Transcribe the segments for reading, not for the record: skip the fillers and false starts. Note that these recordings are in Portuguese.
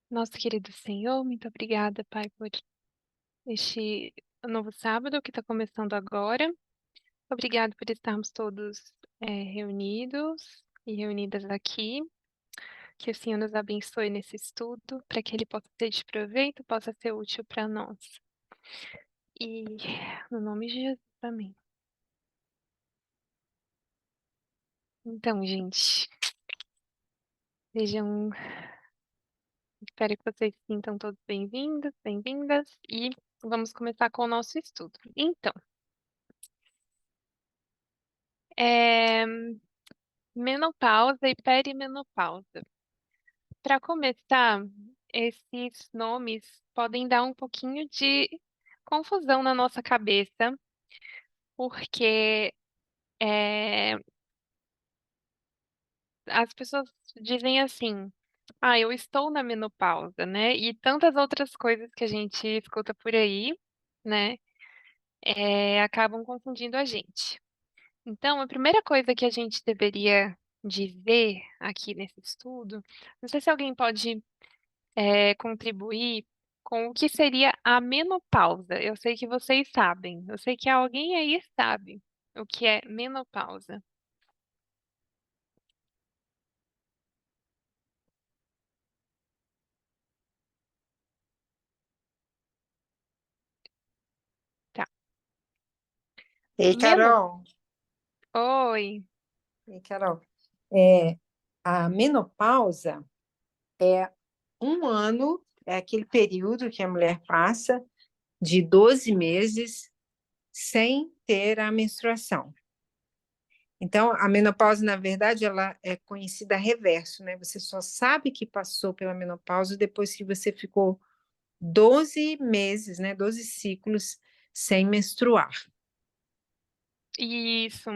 Nosso querido Senhor, muito obrigada, Pai, por este novo sábado que está começando agora. Obrigado por estarmos todos reunidos e reunidas aqui. Que o Senhor nos abençoe nesse estudo, para que ele possa ser de proveito, possa ser útil para nós. E no nome de Jesus, amém. Então, gente, sejam. Espero que vocês se sintam todos bem-vindos, bem-vindas, e vamos começar com o nosso estudo. Então, é, menopausa e perimenopausa. Para começar, esses nomes podem dar um pouquinho de confusão na nossa cabeça, porque é, as pessoas dizem assim: ah, eu estou na menopausa, né? E tantas outras coisas que a gente escuta por aí, né? Acabam confundindo a gente. Então, a primeira coisa que a gente deveria dizer aqui nesse estudo, não sei se alguém pode contribuir com o que seria a menopausa. Eu sei que vocês sabem, eu sei que alguém aí sabe o que é menopausa. Tá. Ei, Meno... Carol, Oi. ei, Carol, é, a menopausa é um ano, é aquele período que a mulher passa de 12 meses sem ter a menstruação. Então, a menopausa, na verdade, ela é conhecida reverso, né? Você só sabe que passou pela menopausa depois que você ficou 12 meses, né? 12 ciclos sem menstruar. Isso.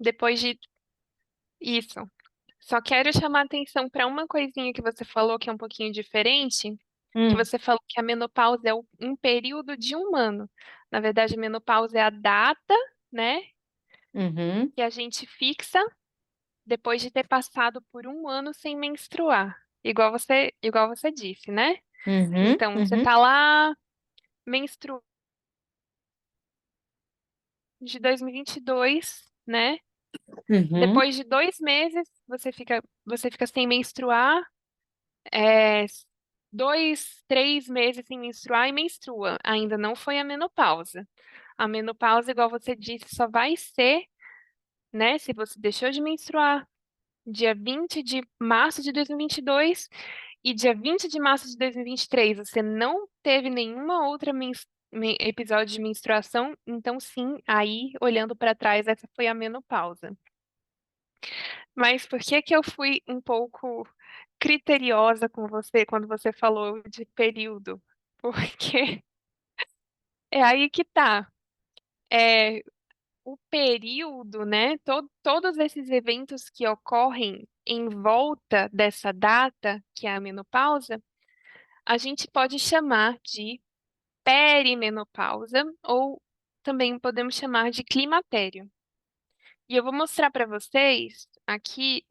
Depois de isso. Só quero chamar atenção para uma coisinha que você falou que é um pouquinho diferente, que Hum. você falou que a menopausa é um período de um ano. Na verdade, a menopausa é a data, né, Uhum, que a gente fixa depois de ter passado por um ano sem menstruar. Igual você disse, né? uhum, Então, você uhum, tá lá, menstruando de 2022, né? uhum, Depois de 2 meses, você fica sem menstruar, é, 2, 3 meses sem menstruar e menstrua. Ainda não foi a menopausa. A menopausa, igual você disse, só vai ser, né, se você deixou de menstruar dia 20 de março de 2022 e dia 20 de março de 2023, você não teve nenhuma outra episódio de menstruação, então sim, aí, olhando para trás, essa foi a menopausa. Mas por que que eu fui um pouco criteriosa com você quando você falou de período? Porque é aí que tá. É, o período, né? Todos esses eventos que ocorrem em volta dessa data, que é a menopausa, a gente pode chamar de perimenopausa ou também podemos chamar de climatério. E eu vou mostrar para vocês aqui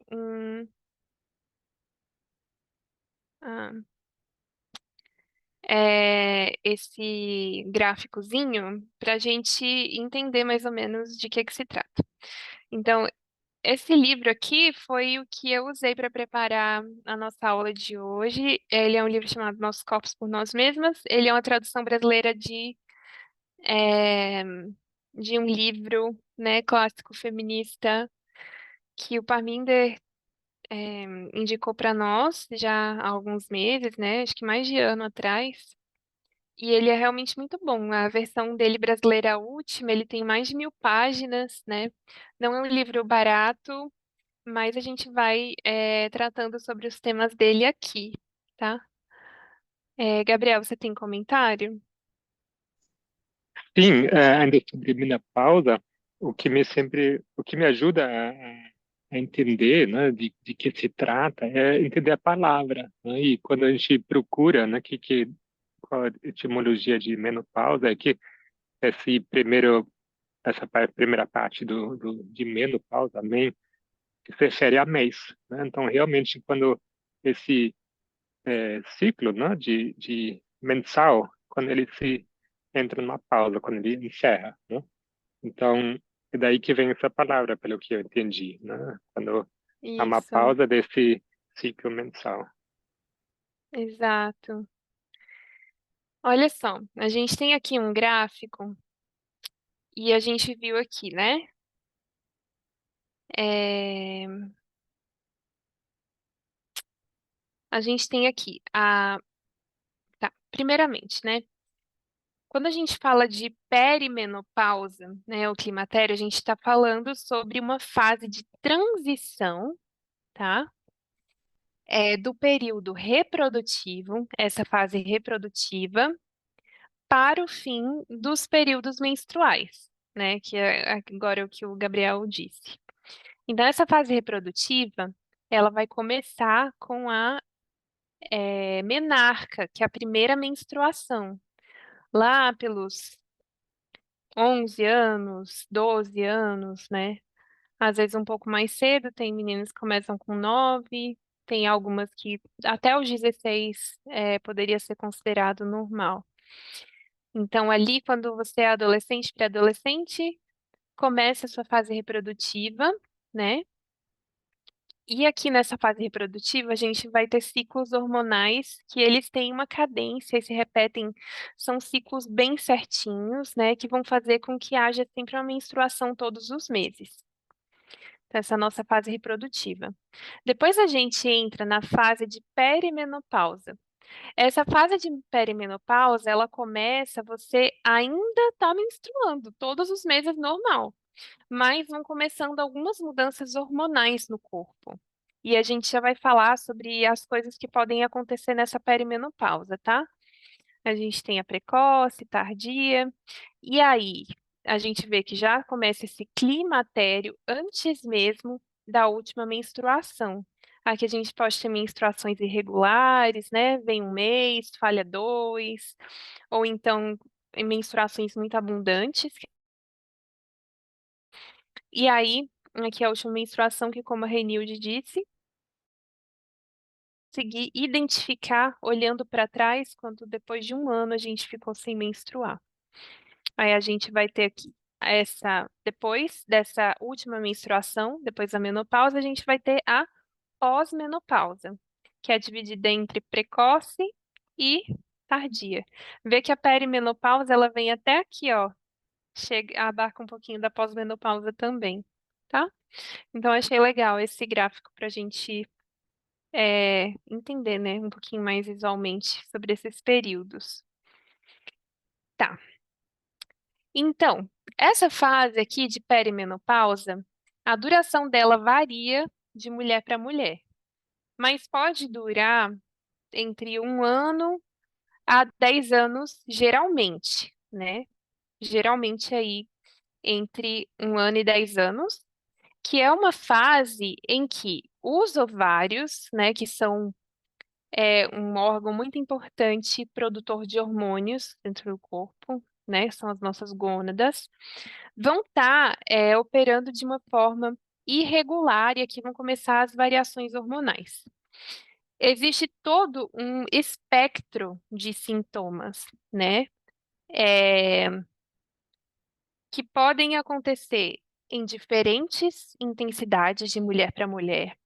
ah, esse gráficozinho para a gente entender mais ou menos de que se trata. Então, esse livro aqui foi o que eu usei para preparar a nossa aula de hoje. Ele é um livro chamado Nossos Corpos por Nós Mesmas. Ele é uma tradução brasileira eh, de um livro, né, clássico feminista que o Parminder indicou para nós já há alguns meses, né, acho que mais de ano atrás. E ele é realmente muito bom. A versão dele brasileira, a última, ele tem mais de 1.000 páginas, né? Não é um livro barato, mas a gente vai tratando sobre os temas dele aqui, tá? Gabriel, você tem comentário? Sim, ainda sobre menopausa, o que me ajuda a entender, né, de que se trata é entender a palavra, né, e quando a gente procura, né, qual a etimologia de menopausa, é que primeira parte de menopausa, men, que se refere a mês, né, então realmente quando esse ciclo, né, de mensal, quando ele se entra numa pausa, quando ele encerra, né? Então, é daí que vem essa palavra, pelo que eu entendi, né? Quando há uma Isso, pausa desse ciclo mensal. exato. Olha só, a gente tem aqui um gráfico e a gente viu aqui, né? É, a gente tem aqui tá, primeiramente, né? Quando a gente fala de perimenopausa, né, o climatério, a gente está falando sobre uma fase de transição, tá? Do período reprodutivo, essa fase reprodutiva, para o fim dos períodos menstruais, né? Que é agora o que o Gabriel disse. Então, essa fase reprodutiva, ela vai começar com a menarca, que é a primeira menstruação, lá pelos 11 anos, 12 anos, né? Às vezes um pouco mais cedo, tem meninas que começam com 9, tem algumas que até os 16 poderia ser considerado normal. Então, ali, quando você é adolescente, pré-adolescente, começa a sua fase reprodutiva, né? E aqui nessa fase reprodutiva, a gente vai ter ciclos hormonais que eles têm uma cadência e se repetem, são ciclos bem certinhos, né? Que vão fazer com que haja sempre uma menstruação todos os meses. Então, essa é a nossa fase reprodutiva. Depois a gente entra na fase de perimenopausa. Essa fase de perimenopausa, ela começa, você ainda está menstruando, todos os meses normal, mas vão começando algumas mudanças hormonais no corpo. E a gente já vai falar sobre as coisas que podem acontecer nessa perimenopausa, tá? A gente tem a precoce, tardia, e aí a gente vê que já começa esse climatério antes mesmo da última menstruação. Aqui a gente pode ter menstruações irregulares, né? Vem um mês, falha dois, ou então menstruações muito abundantes. E aí, aqui é a última menstruação, que como a Renilde disse, conseguir identificar olhando para trás quando depois de um ano a gente ficou sem menstruar. Aí a gente vai ter aqui depois dessa última menstruação, depois da menopausa, a gente vai ter a pós-menopausa, que é dividida entre precoce e tardia. Vê que a perimenopausa, ela vem até aqui, ó, abarca um pouquinho da pós-menopausa também, tá? Então, achei legal esse gráfico para a gente entender, né, um pouquinho mais visualmente sobre esses períodos. Tá. Então, essa fase aqui de perimenopausa, a duração dela varia de mulher para mulher, mas pode durar entre 1 ano a 10 anos, geralmente, né? Geralmente aí entre 1 ano e 10 anos, que é uma fase em que os ovários, né, que são um órgão muito importante produtor de hormônios dentro do corpo, né, são as nossas gônadas, vão estar operando de uma forma irregular e aqui vão começar as variações hormonais. Existe todo um espectro de sintomas, né, que podem acontecer em diferentes intensidades de mulher para mulher,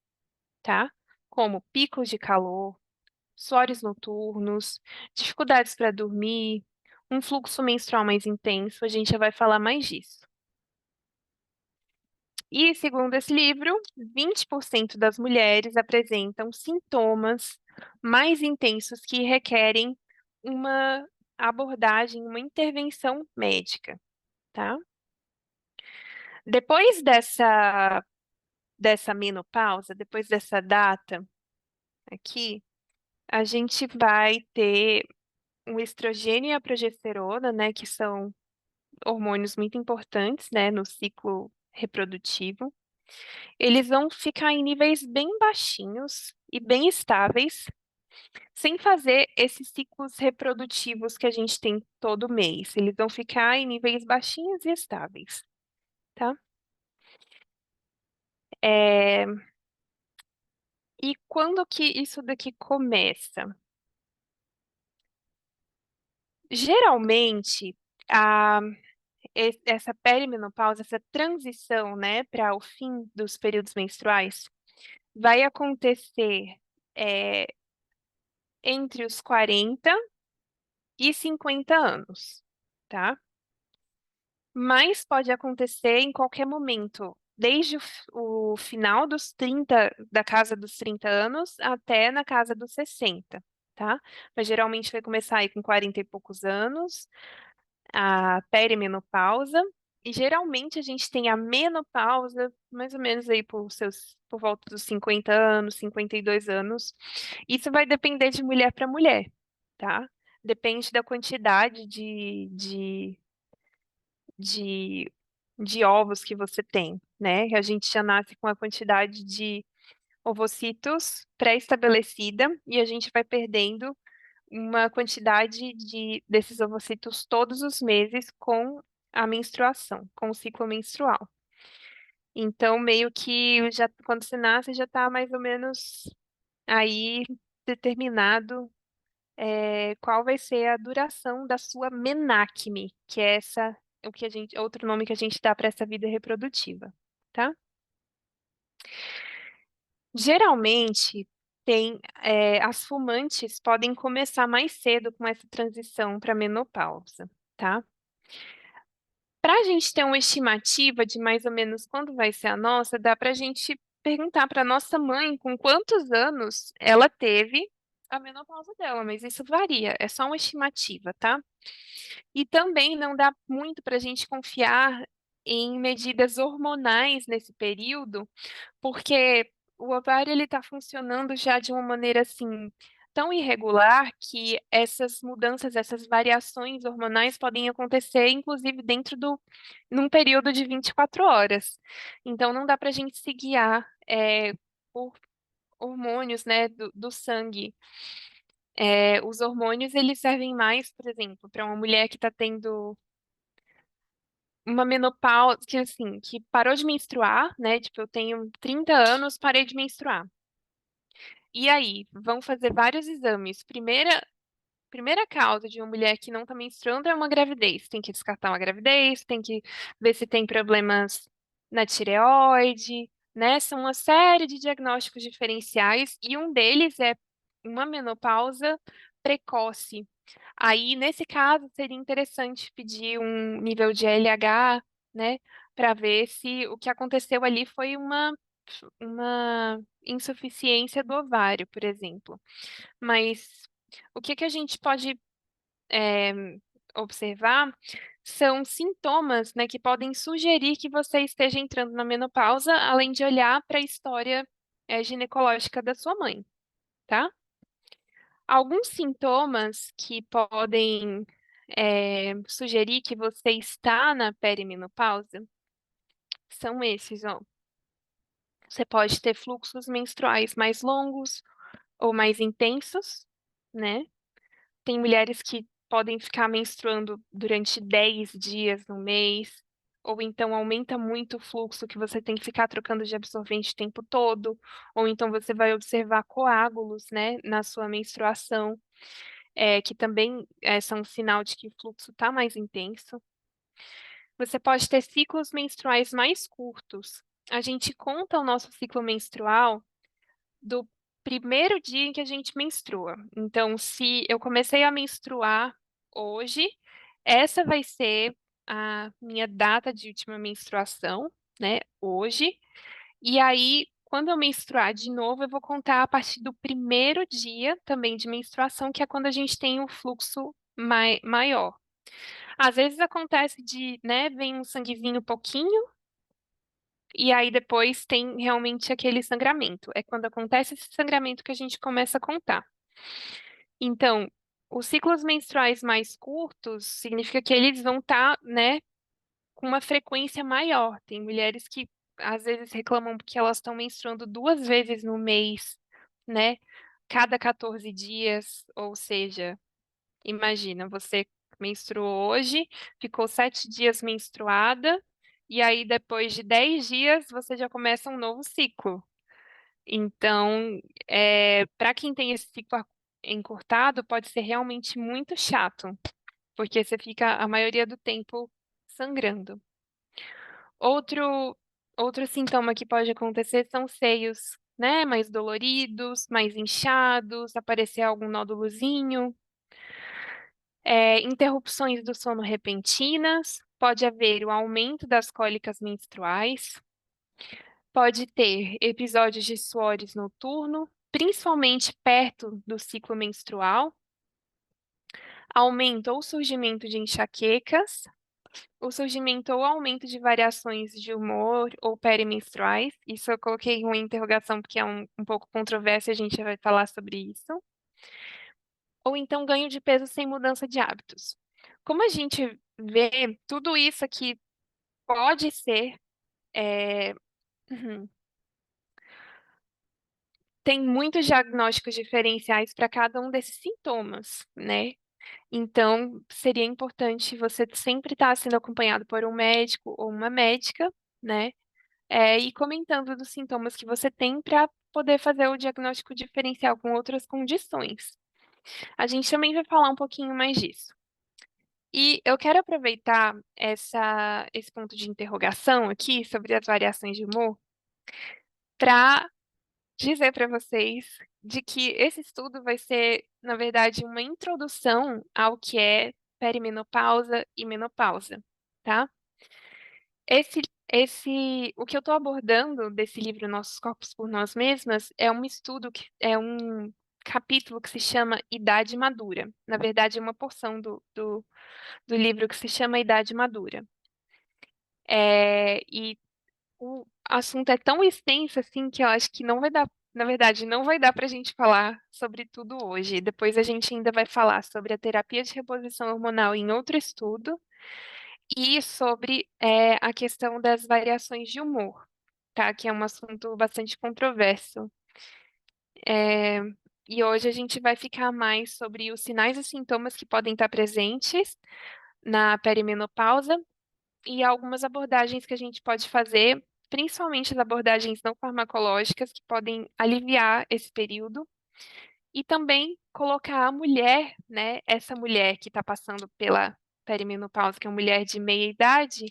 tá? Como picos de calor, suores noturnos, dificuldades para dormir, um fluxo menstrual mais intenso, a gente já vai falar mais disso. E, segundo esse livro, 20% das mulheres apresentam sintomas mais intensos que requerem uma abordagem, uma intervenção médica, tá? Depois dessa menopausa, depois dessa data aqui, a gente vai ter o estrogênio e a progesterona, né, que são hormônios muito importantes, né, no ciclo reprodutivo. Eles vão ficar em níveis bem baixinhos e bem estáveis, sem fazer esses ciclos reprodutivos que a gente tem todo mês. Eles vão ficar em níveis baixinhos e estáveis, tá? É, E quando que isso daqui começa? Geralmente, a, essa perimenopausa, essa transição, né, para o fim dos períodos menstruais, vai acontecer é, entre os 40 e 50 anos, tá? Mas pode acontecer em qualquer momento, desde o final dos 30, da casa dos 30 anos, até na casa dos 60, tá? Mas geralmente vai começar aí com 40 e poucos anos, a perimenopausa, e geralmente a gente tem a menopausa mais ou menos aí por volta dos 50 anos, 52 anos. Isso vai depender de mulher para mulher, tá? Depende da quantidade de, de ovos que você tem, né? A gente já nasce com a quantidade de ovocitos pré-estabelecida e a gente vai perdendo uma quantidade desses ovocitos todos os meses com a menstruação, com o ciclo menstrual. Então, meio que já quando você nasce, já está mais ou menos aí determinado qual vai ser a duração da sua menacme, que é o que a gente, outro nome que a gente dá para essa vida reprodutiva, tá? Geralmente, as fumantes podem começar mais cedo com essa transição para menopausa, tá? Para a gente ter uma estimativa de mais ou menos quando vai ser a nossa, dá para a gente perguntar para nossa mãe com quantos anos ela teve a menopausa dela, mas isso varia, é só uma estimativa, tá? E também não dá muito para a gente confiar em medidas hormonais nesse período, porque o ovário ele está funcionando já de uma maneira assim tão irregular que essas mudanças, essas variações hormonais podem acontecer, inclusive num período de 24 horas. Então não dá para a gente se guiar por hormônios, né, do sangue. Os hormônios eles servem mais, por exemplo, para uma mulher que está tendo uma menopausa, que assim, que parou de menstruar, né? Tipo, eu tenho 30 anos, parei de menstruar. E aí, vão fazer vários exames. Primeira causa de uma mulher que não está menstruando é uma gravidez. Tem que descartar uma gravidez, tem que ver se tem problemas na tireoide, né? São uma série de diagnósticos diferenciais e um deles é uma menopausa precoce. Aí, nesse caso, seria interessante pedir um nível de LH, né, para ver se o que aconteceu ali foi uma insuficiência do ovário, por exemplo. Mas o que que a gente pode é, observar são sintomas, né, que podem sugerir que você esteja entrando na menopausa, além de olhar para a história ginecológica da sua mãe, tá? Alguns sintomas que podem sugerir que você está na perimenopausa são esses, ó. Você pode ter fluxos menstruais mais longos ou mais intensos, né? Tem mulheres que podem ficar menstruando durante 10 dias no mês, ou então aumenta muito o fluxo que você tem que ficar trocando de absorvente o tempo todo, ou então você vai observar coágulos, né, na sua menstruação, que também são um sinal de que o fluxo está mais intenso. Você pode ter ciclos menstruais mais curtos. A gente conta o nosso ciclo menstrual do primeiro dia em que a gente menstrua. Então, se eu comecei a menstruar hoje, essa vai ser a minha data de última menstruação, né? Hoje. E aí, quando eu menstruar de novo, eu vou contar a partir do primeiro dia também de menstruação, que é quando a gente tem o fluxo maior. Às vezes acontece né, vem um sanguezinho pouquinho, e aí depois tem realmente aquele sangramento. É quando acontece esse sangramento que a gente começa a contar. Então, os ciclos menstruais mais curtos significa que eles vão estar, né, com uma frequência maior. Tem mulheres que às vezes reclamam porque elas estão menstruando 2 vezes no mês, né? Cada 14 dias, ou seja, imagina, você menstruou hoje, ficou 7 dias menstruada, e aí depois de 10 dias você já começa um novo ciclo. Então, para quem tem esse ciclo encurtado, pode ser realmente muito chato, porque você fica a maioria do tempo sangrando. Outro, outro sintoma que pode acontecer são seios, né, mais doloridos, mais inchados, aparecer algum nódulozinho, interrupções do sono repentinas, pode haver o aumento das cólicas menstruais, pode ter episódios de suores noturno, principalmente perto do ciclo menstrual, aumento ou surgimento de enxaquecas, o surgimento ou aumento de variações de humor ou perimenstruais. Isso eu coloquei uma interrogação porque é um pouco controverso e a gente vai falar sobre isso. Ou então ganho de peso sem mudança de hábitos. Como a gente vê, tudo isso aqui pode ser. é, Tem muitos diagnósticos diferenciais para cada um desses sintomas, né? Então, seria importante você sempre estar sendo acompanhado por um médico ou uma médica, né? E comentando dos sintomas que você tem para poder fazer o diagnóstico diferencial com outras condições. A gente também vai falar um pouquinho mais disso. E eu quero aproveitar esse ponto de interrogação aqui sobre as variações de humor para dizer para vocês de que esse estudo vai ser, na verdade, uma introdução ao que é perimenopausa e menopausa, tá? O que eu estou abordando desse livro Nossos Corpos por Nós Mesmas é um estudo é um capítulo que se chama Idade Madura. Na verdade, é uma porção do livro que se chama Idade Madura. E o assunto é tão extenso assim que eu acho que não vai dar, na verdade, não vai dar para a gente falar sobre tudo hoje. Depois a gente ainda vai falar sobre a terapia de reposição hormonal em outro estudo e sobre a questão das variações de humor, tá? Que é um assunto bastante controverso. É, e hoje a gente vai ficar mais sobre os sinais e sintomas que podem estar presentes na perimenopausa e algumas abordagens que a gente pode fazer, principalmente as abordagens não farmacológicas, que podem aliviar esse período, e também colocar a mulher, né, essa mulher que está passando pela perimenopausa, que é uma mulher de meia idade,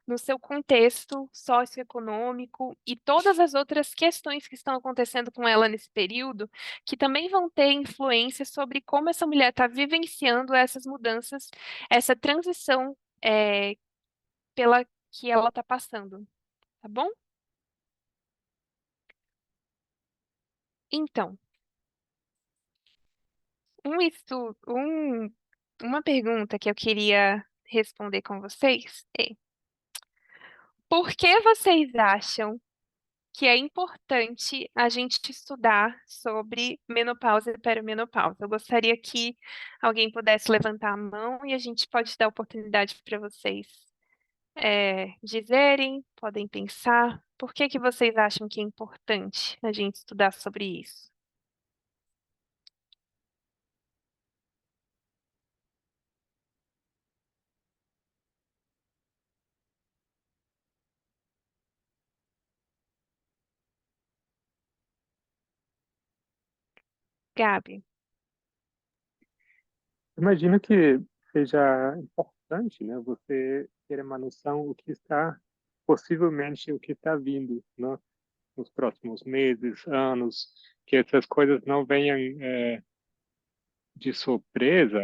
no seu contexto socioeconômico e todas as outras questões que estão acontecendo com ela nesse período, que também vão ter influência sobre como essa mulher está vivenciando essas mudanças, essa transição pela que ela está passando, tá bom? Então, uma pergunta que eu queria responder com vocês é: por que vocês acham que é importante a gente estudar sobre menopausa e perimenopausa? Eu gostaria que alguém pudesse levantar a mão e a gente pode dar oportunidade para vocês dizerem, podem pensar. Por que que vocês acham que é importante a gente estudar sobre isso? Gabi? Imagino que seja importante, né, você ter uma noção o que está, possivelmente o que está vindo, né, nos próximos meses, anos, que essas coisas não venham de surpresa,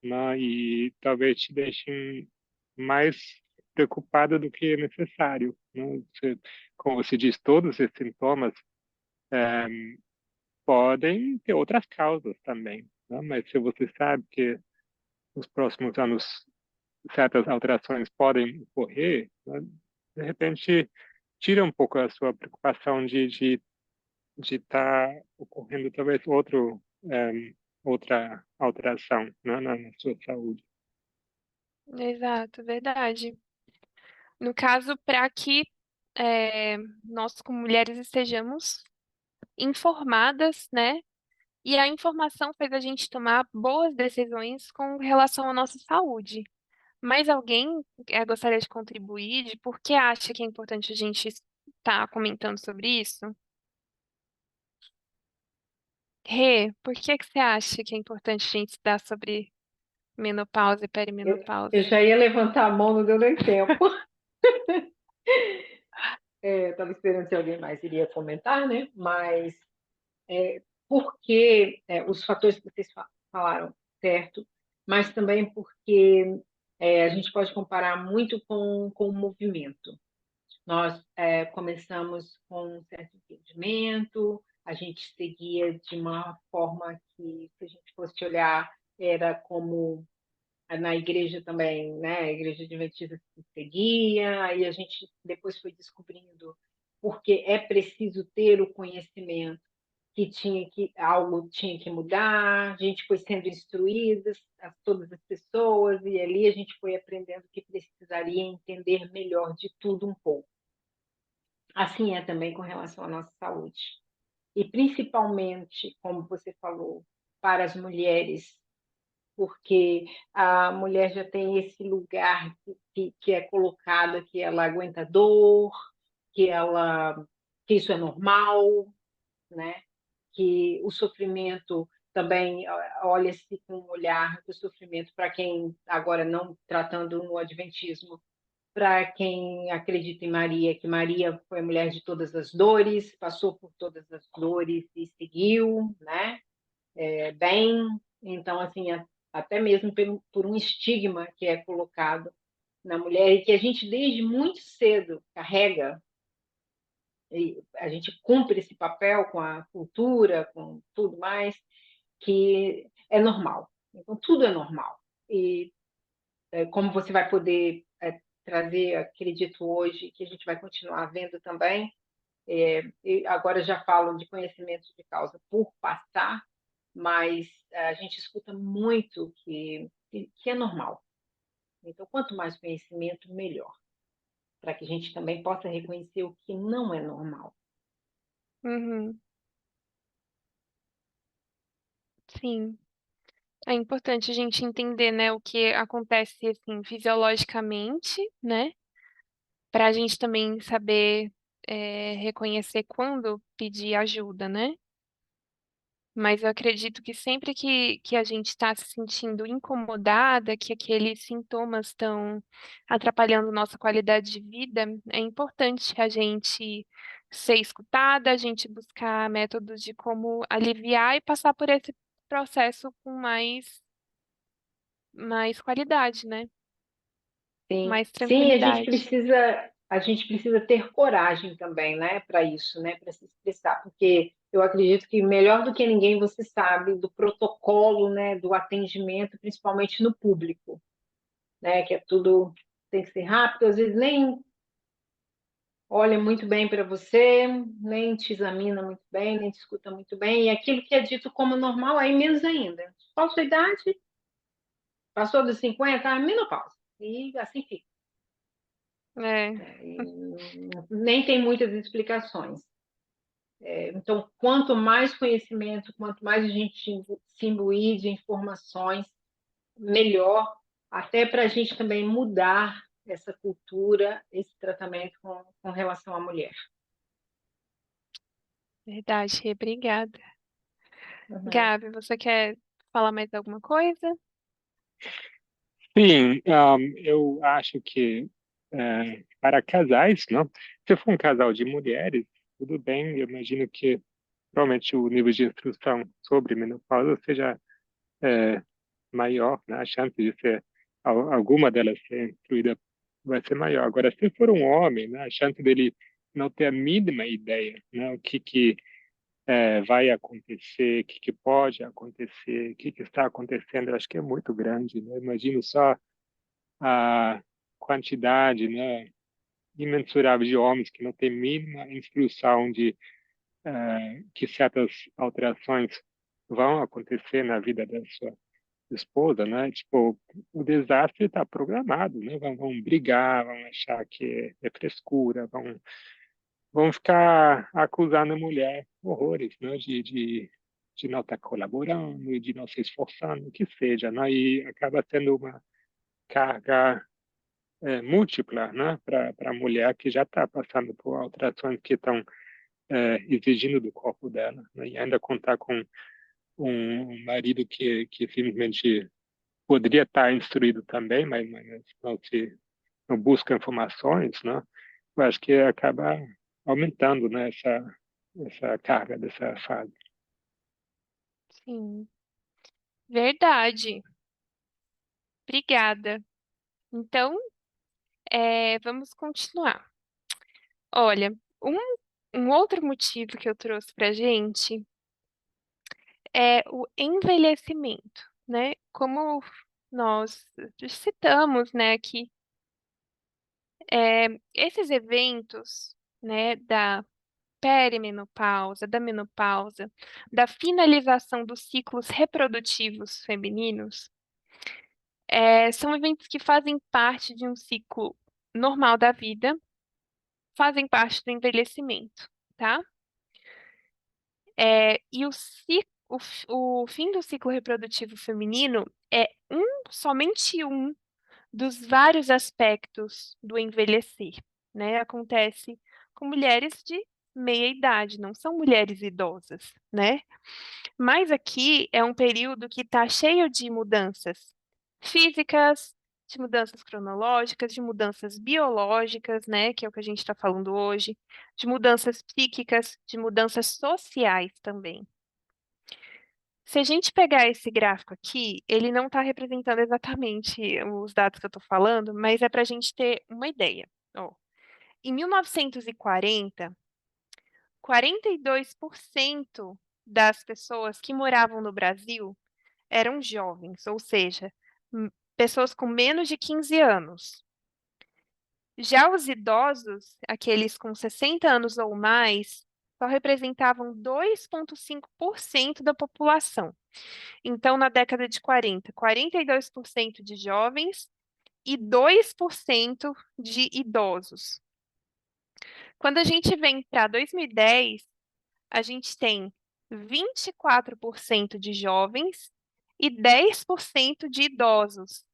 né, e talvez te deixem mais preocupado do que é necessário, né? Como você diz, todos esses sintomas podem ter outras causas também, né? Mas se você sabe que nos próximos anos certas alterações podem ocorrer, né? De repente tira um pouco a sua preocupação de estar ocorrendo talvez outra alteração, né, na sua saúde. Exato, verdade. No caso, para que nós, como mulheres, estejamos informadas, né? E a informação faz a gente tomar boas decisões com relação à nossa saúde. Mais alguém gostaria de contribuir de por que acha que é importante a gente estar comentando sobre isso? Rê, por que você acha que é importante a gente estudar sobre menopausa e Eu perimenopausa? já ia levantar a mão, não deu nem tempo. Estava esperando se alguém mais iria comentar, né? Mas porque os fatores que vocês falaram, certo? Mas também porque a gente pode comparar muito com o movimento. Nós começamos com um certo entendimento, a gente seguia de uma forma que, se a gente fosse olhar, era como na igreja também, né? A igreja adventista se seguia, e a gente depois foi descobrindo porque é preciso ter o conhecimento que algo tinha que mudar, a gente foi sendo instruídas, todas as pessoas, e ali a gente foi aprendendo que precisaria entender melhor de tudo um pouco. Assim é também com relação à nossa saúde. E principalmente, como você falou, para as mulheres, porque a mulher já tem esse lugar que é colocado, que ela aguenta dor, que ela que isso é normal, né? Que o sofrimento também olha-se com um olhar do sofrimento para quem agora não tratando no adventismo, para quem acredita em Maria, que Maria foi a mulher de todas as dores, passou por todas as dores e seguiu, né? Bem, então assim, até mesmo por um estigma que é colocado na mulher e que a gente desde muito cedo carrega, e a gente cumpre esse papel com a cultura, com tudo mais, que é normal. Então, tudo é normal. E como você vai poder trazer, acredito hoje, que a gente vai continuar vendo também, e agora já falo de conhecimento de causa por passar, mas a gente escuta muito que é normal. Então, quanto mais conhecimento, melhor, para que a gente também possa reconhecer o que não é normal. Uhum, sim. É importante a gente entender, né, o que acontece, assim, fisiologicamente, né? Para a gente também saber reconhecer quando pedir ajuda, né? Mas eu acredito que sempre que a gente está se sentindo incomodada, que aqueles sintomas estão atrapalhando nossa qualidade de vida, é importante a gente ser escutada, a gente buscar métodos de como aliviar e passar por esse processo com mais qualidade, né? Sim, Mais sim, tranquilidade. a gente precisa ter coragem também, né, para isso, né, para se expressar, porque eu acredito que melhor do que ninguém você sabe do protocolo, né, do atendimento, principalmente no público, né, que é tudo tem que ser rápido, às vezes nem olha muito bem para você, nem te examina muito bem, nem te escuta muito bem, e aquilo que é dito como normal, aí menos ainda. Qual a sua idade? Passou dos 50? Menopausa. E assim fica. É, Nem tem muitas explicações. Então, quanto mais conhecimento, quanto mais a gente se imbuir de informações, melhor, até para a gente também mudar essa cultura, esse tratamento com relação à mulher. verdade, Rê, obrigada. Uhum. Gabi, você quer falar mais alguma coisa? Sim, eu acho que para casais, não? Se for um casal de mulheres, tudo bem. Eu imagino que provavelmente o nível de instrução sobre menopausa seja é, maior, né? A chance de ser alguma delas ser instruída vai ser maior. Agora, se for um homem, né? A chance dele não ter a mínima ideia, né? O que vai acontecer, o que pode acontecer, o que está acontecendo, eu acho que é muito grande, né? Imagino só a quantidade, né, imensurável de homens que não têm mínima instrução de que certas alterações vão acontecer na vida da sua esposa, né? Tipo, o desastre está programado, né? Vão brigar, vão achar que é frescura, vão ficar acusando a mulher horrores, né? De não estar colaborando, de não se esforçando, o que seja, né? E acaba sendo uma carga múltipla, né, para a mulher que já está passando por alterações que estão exigindo do corpo dela, né, e ainda contar com um marido que simplesmente poderia estar instruído também, mas não busca informações, né? Eu acho que acaba aumentando, né, essa carga dessa fase. Sim, verdade. Obrigada. Então, vamos continuar. Olha, um, um outro motivo que eu trouxe para gente é o envelhecimento, né? Como nós citamos, né, aqui, esses eventos, né, da perimenopausa, da menopausa, da finalização dos ciclos reprodutivos femininos, são eventos que fazem parte de um ciclo normal da vida, fazem parte do envelhecimento, tá? E o fim do ciclo reprodutivo feminino é somente um dos vários aspectos do envelhecer, né? Acontece com mulheres de meia idade, não são mulheres idosas, né? Mas aqui é um período que está cheio de mudanças físicas, de mudanças cronológicas, de mudanças biológicas, né? Que é o que a gente está falando hoje, de mudanças psíquicas, de mudanças sociais também. Se a gente pegar esse gráfico aqui, ele não está representando exatamente os dados que eu estou falando, mas é para a gente ter uma ideia. Ó, em 1940, 42% das pessoas que moravam no Brasil eram jovens, ou seja, pessoas com menos de 15 anos. Já os idosos, aqueles com 60 anos ou mais, só representavam 2,5% da população. Então, na década de 40, 42% de jovens e 2% de idosos. Quando a gente vem para 2010, a gente tem 24% de jovens e 10% de idosos.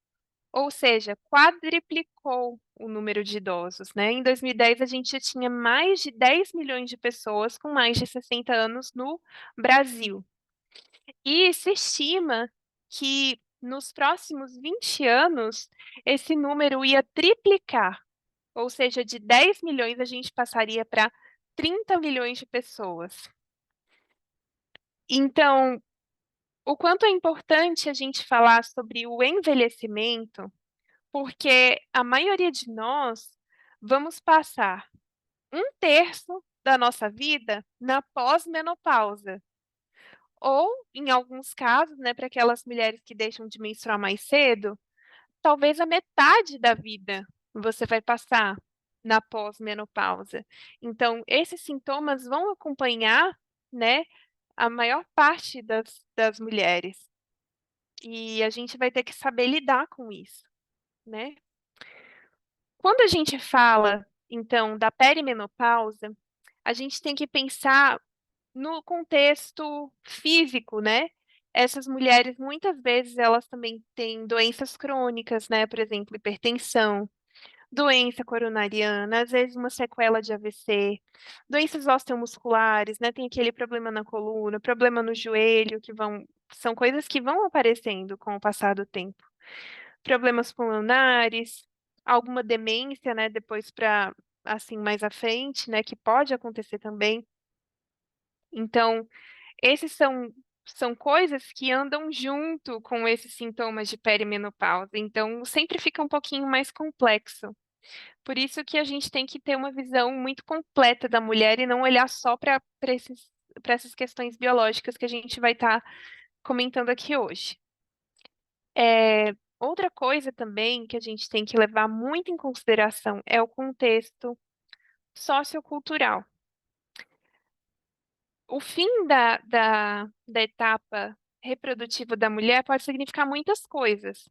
Ou seja, quadriplicou o número de idosos, né? Em 2010, a gente já tinha mais de 10 milhões de pessoas com mais de 60 anos no Brasil. E se estima que nos próximos 20 anos esse número ia triplicar, ou seja, de 10 milhões a gente passaria para 30 milhões de pessoas. Então, o quanto é importante a gente falar sobre o envelhecimento, porque a maioria de nós vamos passar 1/3 da nossa vida na pós-menopausa. Ou, em alguns casos, né, para aquelas mulheres que deixam de menstruar mais cedo, talvez a metade da vida você vai passar na pós-menopausa. Então, esses sintomas vão acompanhar, né, a maior parte das mulheres. E a gente vai ter que saber lidar com isso, né? Quando a gente fala, então, da perimenopausa, a gente tem que pensar no contexto físico, né? Essas mulheres, muitas vezes, elas também têm doenças crônicas, né? Por exemplo, hipertensão, doença coronariana, às vezes uma sequela de AVC, doenças osteomusculares, né? Tem aquele problema na coluna, problema no joelho, são coisas que vão aparecendo com o passar do tempo. Problemas pulmonares, alguma demência, né? Depois para, assim, mais à frente, né? Que pode acontecer também. Então, esses são coisas que andam junto com esses sintomas de perimenopausa, então sempre fica um pouquinho mais complexo. Por isso que a gente tem que ter uma visão muito completa da mulher e não olhar só para essas questões biológicas que a gente vai estar comentando aqui hoje. Outra coisa também que a gente tem que levar muito em consideração é o contexto sociocultural. O fim da etapa reprodutiva da mulher pode significar muitas coisas.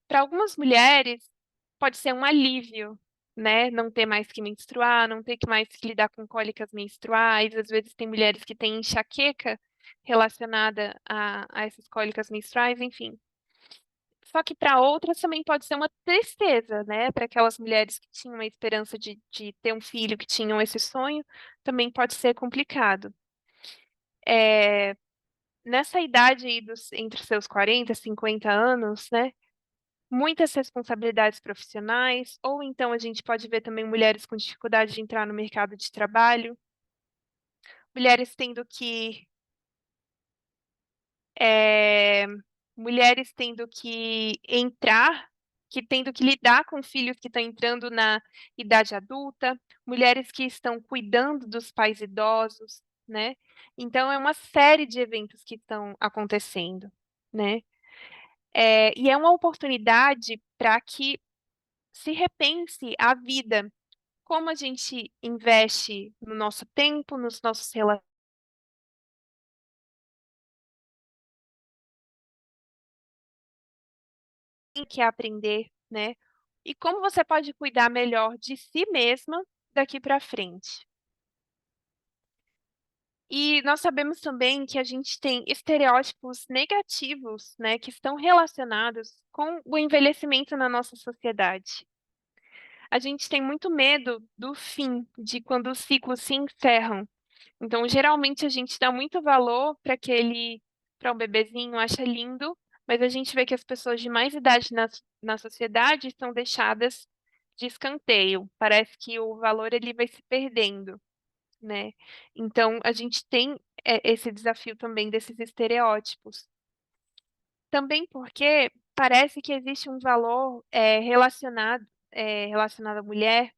Para algumas mulheres, pode ser um alívio, né? Não ter mais que menstruar, não ter que mais que lidar com cólicas menstruais. Às vezes tem mulheres que têm enxaqueca relacionada a essas cólicas menstruais, enfim. Só que para outras também pode ser uma tristeza, né? Para aquelas mulheres que tinham a esperança de ter um filho, que tinham esse sonho, também pode ser complicado. nessa idade aí entre os seus 40 e 50 anos, né? Muitas responsabilidades profissionais, ou então a gente pode ver também mulheres com dificuldade de entrar no mercado de trabalho, mulheres tendo que é, mulheres tendo que entrar, que tendo que lidar com filhos que estão entrando na idade adulta, mulheres que estão cuidando dos pais idosos, né? Então, é uma série de eventos que estão acontecendo, né? E é uma oportunidade para que se repense a vida, como a gente investe no nosso tempo, nos nossos relacionamentos, que aprender, né? E como você pode cuidar melhor de si mesma daqui para frente. E nós sabemos também que a gente tem estereótipos negativos, né, que estão relacionados com o envelhecimento na nossa sociedade. A gente tem muito medo do fim, de quando os ciclos se encerram. Então, geralmente a gente dá muito valor para um bebezinho, acha lindo, mas a gente vê que as pessoas de mais idade na sociedade são deixadas de escanteio. Parece que o valor ele vai se perdendo, né? Então, a gente tem esse desafio também desses estereótipos. Também porque parece que existe um valor relacionado à mulher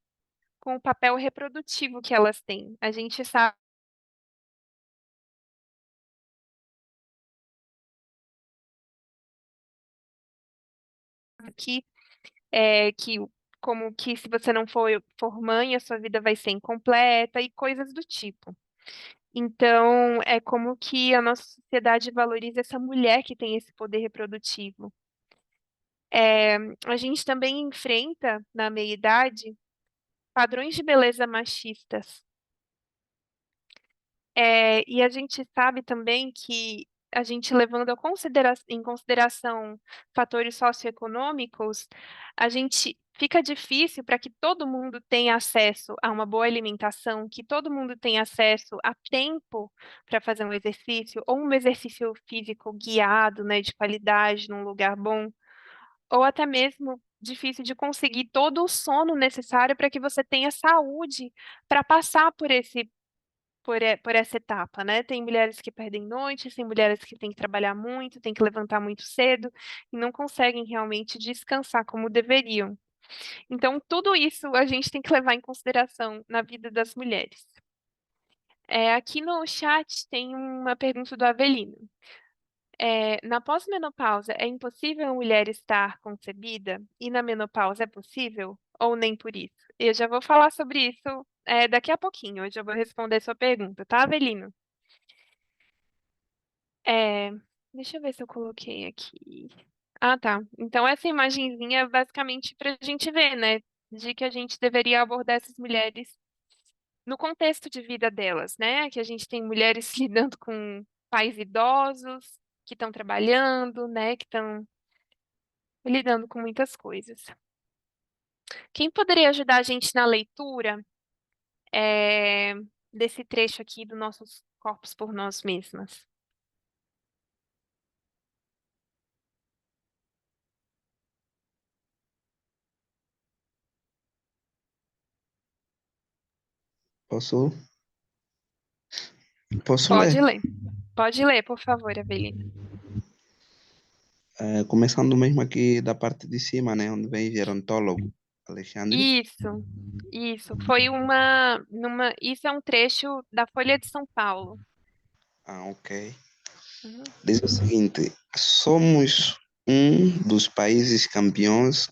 com o papel reprodutivo que elas têm. A gente sabe que é, que como que se você não for mãe, a sua vida vai ser incompleta e coisas do tipo. Então, é como que a nossa sociedade valoriza essa mulher que tem esse poder reprodutivo. A gente também enfrenta, na meia-idade, padrões de beleza machistas. E a gente sabe também que a gente levando em consideração fatores socioeconômicos, a gente fica difícil para que todo mundo tenha acesso a uma boa alimentação, que todo mundo tenha acesso a tempo para fazer um exercício, ou um exercício físico guiado, né, de qualidade, num lugar bom, ou até mesmo difícil de conseguir todo o sono necessário para que você tenha saúde para passar por essa etapa, né? Tem mulheres que perdem noites, tem mulheres que têm que trabalhar muito, têm que levantar muito cedo e não conseguem realmente descansar como deveriam. Então, tudo isso a gente tem que levar em consideração na vida das mulheres. Aqui no chat tem uma pergunta do Avelino. Na pós-menopausa, é impossível a mulher estar concebida? E na menopausa é possível? Ou nem por isso? Eu já vou falar sobre isso, daqui a pouquinho. Eu já vou responder sua pergunta, tá, Avelino? É, deixa eu ver se eu coloquei aqui. Ah, tá. Então, essa imagenzinha é basicamente para a gente ver, né? De que a gente deveria abordar essas mulheres no contexto de vida delas, né? Que a gente tem mulheres lidando com pais idosos, que estão trabalhando, né? Que estão lidando com muitas coisas. Quem poderia ajudar a gente na leitura é, desse trecho aqui do Nossos Corpos por Nós Mesmas? Posso, posso ler? Pode ler. Pode ler, por favor, Avelina. Começando mesmo aqui da parte de cima, né, onde vem gerontólogo, Alexandre. Isso. Isso é um trecho da Folha de São Paulo. Ah, ok. Uhum. Diz o seguinte: somos um dos países campeões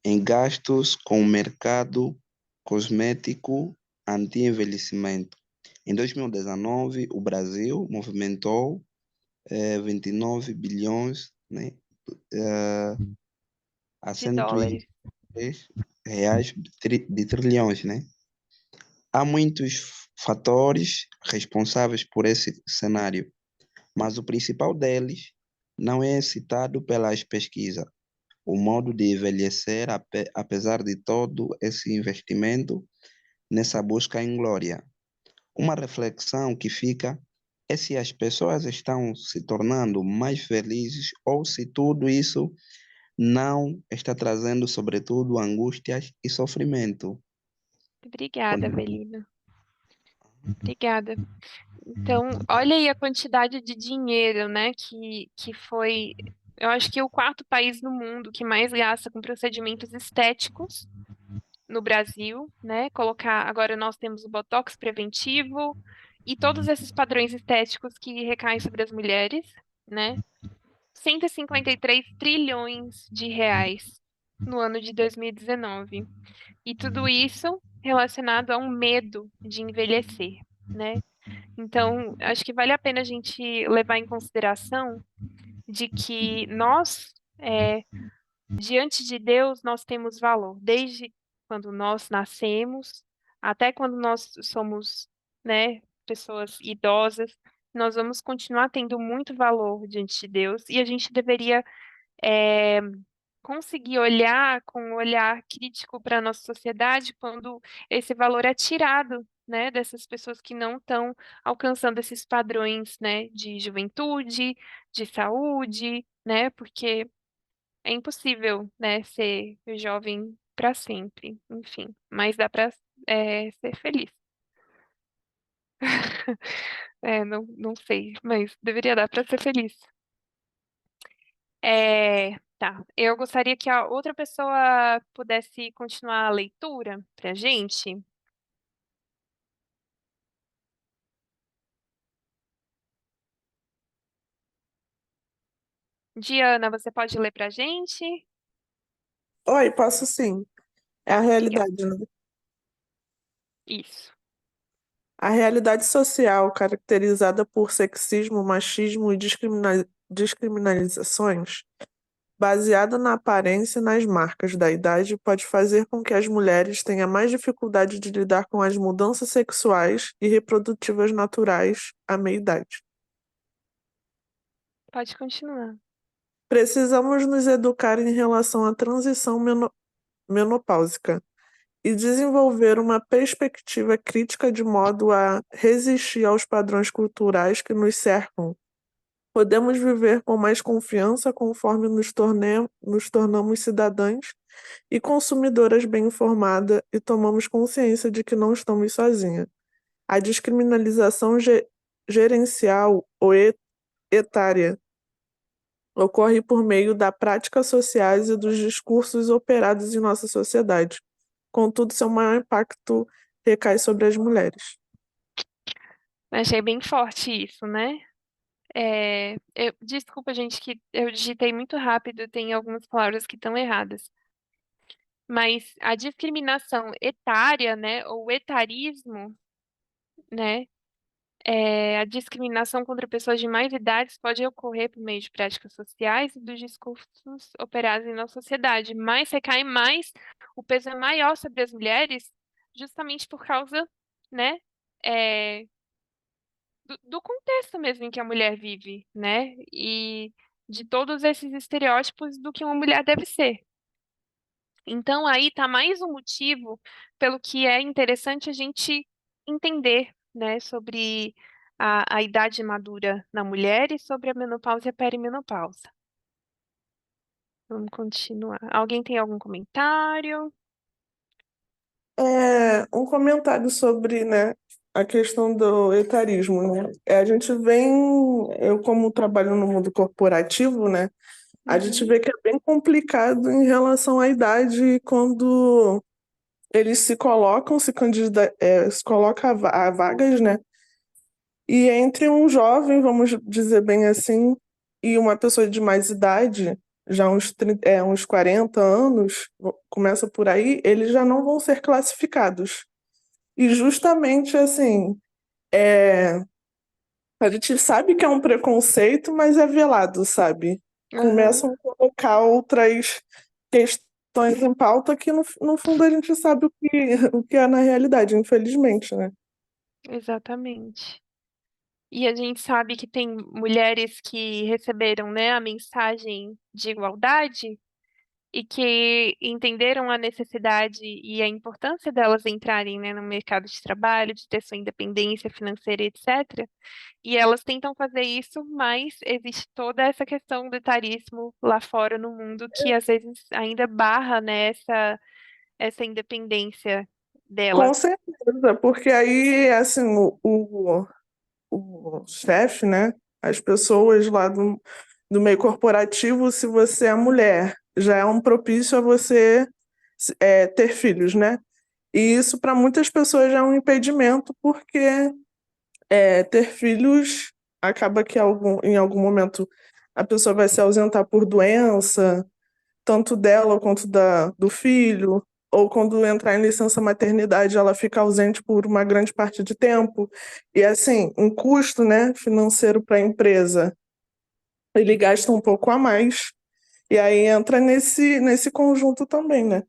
em gastos com o mercado cosmético anti-envelhecimento. Em 2019, o Brasil movimentou 29 bilhões, né, eh, a De dólares. 123 reais de trilhões, né? Há muitos fatores responsáveis por esse cenário, mas o principal deles não é citado pelas pesquisas. O modo de envelhecer, apesar de todo esse investimento nessa busca em glória. Uma reflexão que fica é se as pessoas estão se tornando mais felizes ou se tudo isso não está trazendo, sobretudo, angústias e sofrimento. Obrigada, Contribu- Avelino. Obrigada. Então, olha aí a quantidade de dinheiro, né, que foi, eu acho que o quarto país no mundo que mais gasta com procedimentos estéticos no Brasil, né? Agora nós temos o Botox preventivo e todos esses padrões estéticos que recaem sobre as mulheres, né? 153 trilhões de reais no ano de 2019. E tudo isso relacionado a um medo de envelhecer, né? Então, acho que vale a pena a gente levar em consideração de que nós, diante de Deus, nós temos valor, desde quando nós nascemos até quando nós somos, né, pessoas idosas, nós vamos continuar tendo muito valor diante de Deus e a gente deveria é, conseguir olhar com um olhar crítico para a nossa sociedade quando esse valor é tirado, né, dessas pessoas que não estão alcançando esses padrões, né, de juventude, de saúde, né, porque é impossível, né, ser jovem para sempre, enfim, mas dá para ser feliz. Não sei, mas deveria dar para ser feliz. Tá. Eu gostaria que a outra pessoa pudesse continuar a leitura pra gente. Diana, você pode ler pra gente? Oi, posso sim. É a Obrigada. realidade, né? Isso. A realidade social, caracterizada por sexismo, machismo e descriminalizações, baseada na aparência e nas marcas da idade, pode fazer com que as mulheres tenham mais dificuldade de lidar com as mudanças sexuais e reprodutivas naturais à meia-idade. Pode continuar. Precisamos nos educar em relação à transição menopáusica e desenvolver uma perspectiva crítica de modo a resistir aos padrões culturais que nos cercam. Podemos viver com mais confiança conforme nos tornamos cidadãs e consumidoras bem informadas e tomamos consciência de que não estamos sozinhas. A descriminalização gerencial ou etária ocorre por meio da práticas sociais e dos discursos operados em nossa sociedade. Contudo, seu maior impacto recai sobre as mulheres. Achei bem forte isso, né? Desculpa, gente, que eu digitei muito rápido, tem algumas palavras que estão erradas. Mas a discriminação etária, né, ou etarismo, né, a discriminação contra pessoas de mais idades pode ocorrer por meio de práticas sociais e dos discursos operados em nossa sociedade, mas recai mais, o peso é maior sobre as mulheres, justamente por causa, né, é, do contexto mesmo em que a mulher vive, né, e de todos esses estereótipos do que uma mulher deve ser. Então, aí está mais um motivo pelo que é interessante a gente entender, né, sobre a idade madura na mulher e sobre a menopausa e a perimenopausa. Vamos continuar. Alguém tem algum comentário? Um comentário sobre, né, a questão do etarismo, né? A gente vem, eu como trabalho no mundo corporativo, né, a gente Uhum, vê que é bem complicado em relação à idade quando eles se colocam a vagas, né? E entre um jovem, vamos dizer bem assim, e uma pessoa de mais idade, já uns 40 anos, começa por aí, eles já não vão ser classificados. E justamente assim, é, a gente sabe que é um preconceito, mas é velado, sabe? aham, Começam a colocar outras questões em pauta que no fundo a gente sabe o que é na realidade, infelizmente, né? exatamente. E a gente sabe que tem mulheres que receberam, né, a mensagem de igualdade e que entenderam a necessidade e a importância delas entrarem, né, no mercado de trabalho, de ter sua independência financeira, etc. E elas tentam fazer isso, mas existe toda essa questão do etarismo lá fora no mundo que às vezes ainda barra, né, essa independência Com delas. certeza, porque aí, assim, o chefe, né? As pessoas lá do meio corporativo, se você é mulher, já é um propício a você ter filhos, né? E isso para muitas pessoas já é um impedimento, porque ter filhos acaba que em algum momento a pessoa vai se ausentar por doença, tanto dela quanto do filho, ou quando entrar em licença maternidade, ela fica ausente por uma grande parte de tempo. E assim, um custo, né, financeiro para a empresa, ele gasta um pouco a mais. E aí entra nesse conjunto também, né?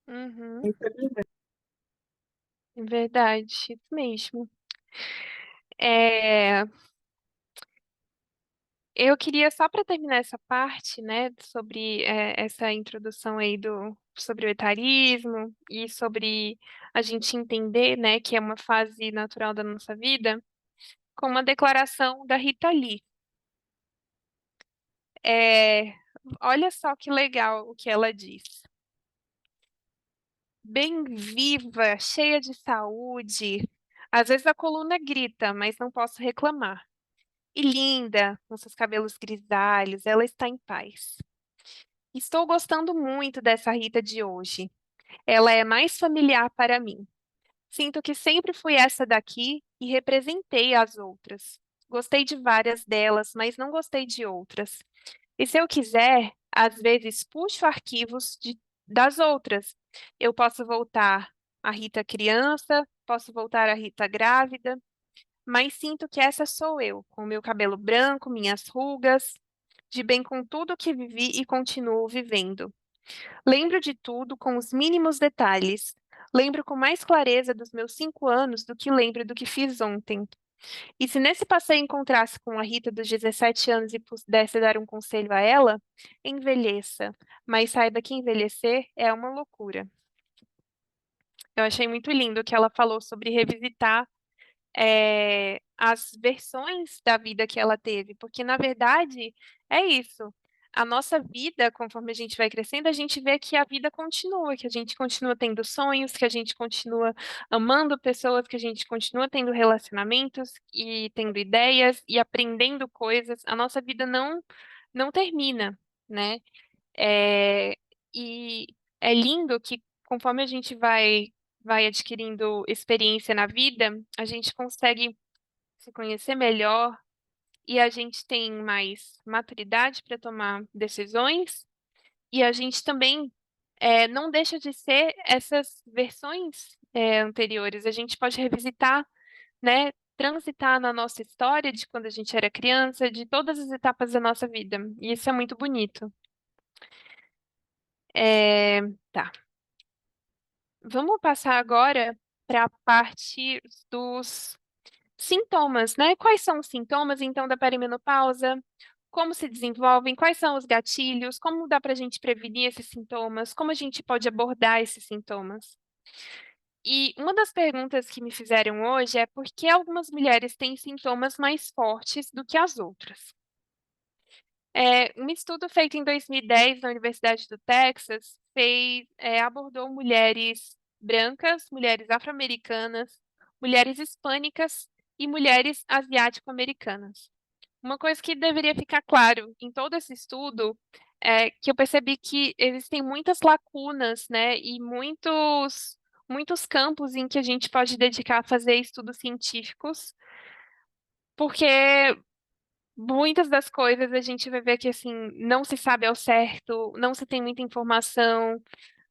Uhum, Infelizmente. verdade, isso mesmo. É, eu queria, só para terminar essa parte, né, sobre essa introdução aí sobre o etarismo e sobre a gente entender, né, que é uma fase natural da nossa vida, com uma declaração da Rita Lee. É, olha só que legal o que ela diz. Bem viva, cheia de saúde. Às vezes a coluna grita, mas não posso reclamar. E linda, com seus cabelos grisalhos, ela está em paz. Estou gostando muito dessa Rita de hoje. Ela é mais familiar para mim. Sinto que sempre fui essa daqui e representei as outras. Gostei de várias delas, mas não gostei de outras. E se eu quiser, às vezes puxo arquivos das outras. Eu posso voltar a Rita criança, posso voltar a Rita grávida, mas sinto que essa sou eu, com meu cabelo branco, minhas rugas, de bem com tudo que vivi e continuo vivendo. Lembro de tudo com os mínimos detalhes. Lembro com mais clareza dos meus 5 anos do que lembro do que fiz ontem. E se nesse passeio encontrasse com a Rita dos 17 anos e pudesse dar um conselho a ela, envelheça, mas saiba que envelhecer é uma loucura. Eu achei muito lindo que ela falou sobre revisitar as versões da vida que ela teve, porque na verdade é isso. A nossa vida, conforme a gente vai crescendo, a gente vê que a vida continua, que a gente continua tendo sonhos, que a gente continua amando pessoas, que a gente continua tendo relacionamentos e tendo ideias e aprendendo coisas. A nossa vida não termina, né? É, e é lindo que conforme a gente vai adquirindo experiência na vida, a gente consegue se conhecer melhor e a gente tem mais maturidade para tomar decisões e a gente também não deixa de ser essas versões anteriores. A gente pode revisitar, né? Transitar na nossa história de quando a gente era criança, de todas as etapas da nossa vida. E isso é muito bonito. É, tá. Vamos passar agora para a parte dos sintomas, né? Quais são os sintomas, então, da perimenopausa? Como se desenvolvem? Quais são os gatilhos? Como dá para a gente prevenir esses sintomas? Como a gente pode abordar esses sintomas? E uma das perguntas que me fizeram hoje é por que algumas mulheres têm sintomas mais fortes do que as outras? Um estudo feito em 2010 na Universidade do Texas abordou mulheres brancas, mulheres afro-americanas, mulheres hispânicas e mulheres asiático-americanas. Uma coisa que deveria ficar claro em todo esse estudo é que eu percebi que existem muitas lacunas, né, e muitos campos em que a gente pode dedicar a fazer estudos científicos, porque muitas das coisas a gente vai ver que assim não se sabe ao certo, não se tem muita informação,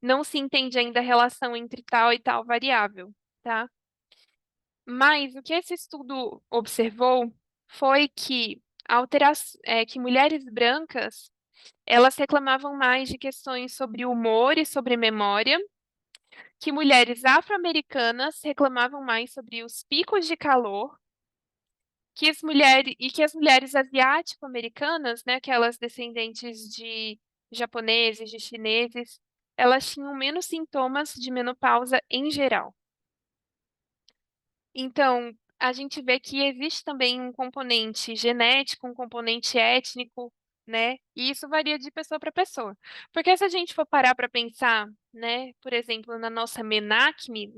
não se entende ainda a relação entre tal e tal variável, tá? Mas o que esse estudo observou foi que que mulheres brancas elas reclamavam mais de questões sobre humor e sobre memória, que mulheres afro-americanas reclamavam mais sobre os picos de calor que as mulheres asiático-americanas, né, aquelas descendentes de japoneses, de chineses, elas tinham menos sintomas de menopausa em geral. Então, a gente vê que existe também um componente genético, um componente étnico, né? E isso varia de pessoa para pessoa. Porque se a gente for parar para pensar, né, por exemplo, na nossa menacme,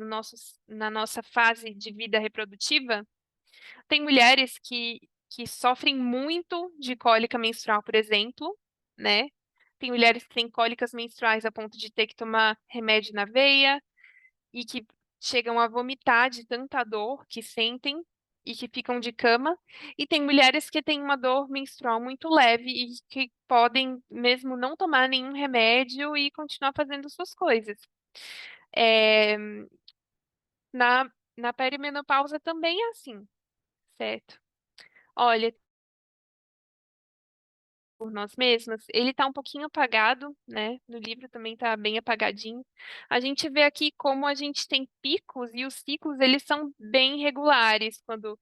na nossa fase de vida reprodutiva, tem mulheres que sofrem muito de cólica menstrual, por exemplo, né? Tem mulheres que têm cólicas menstruais a ponto de ter que tomar remédio na veia e que chegam a vomitar de tanta dor que sentem e que ficam de cama. E tem mulheres que têm uma dor menstrual muito leve e que podem mesmo não tomar nenhum remédio e continuar fazendo suas coisas. É, na perimenopausa também é assim, certo? Olha, por nós mesmas, ele está um pouquinho apagado, né? No livro também está bem apagadinho. A gente vê aqui como a gente tem picos e os ciclos eles são bem regulares. Quando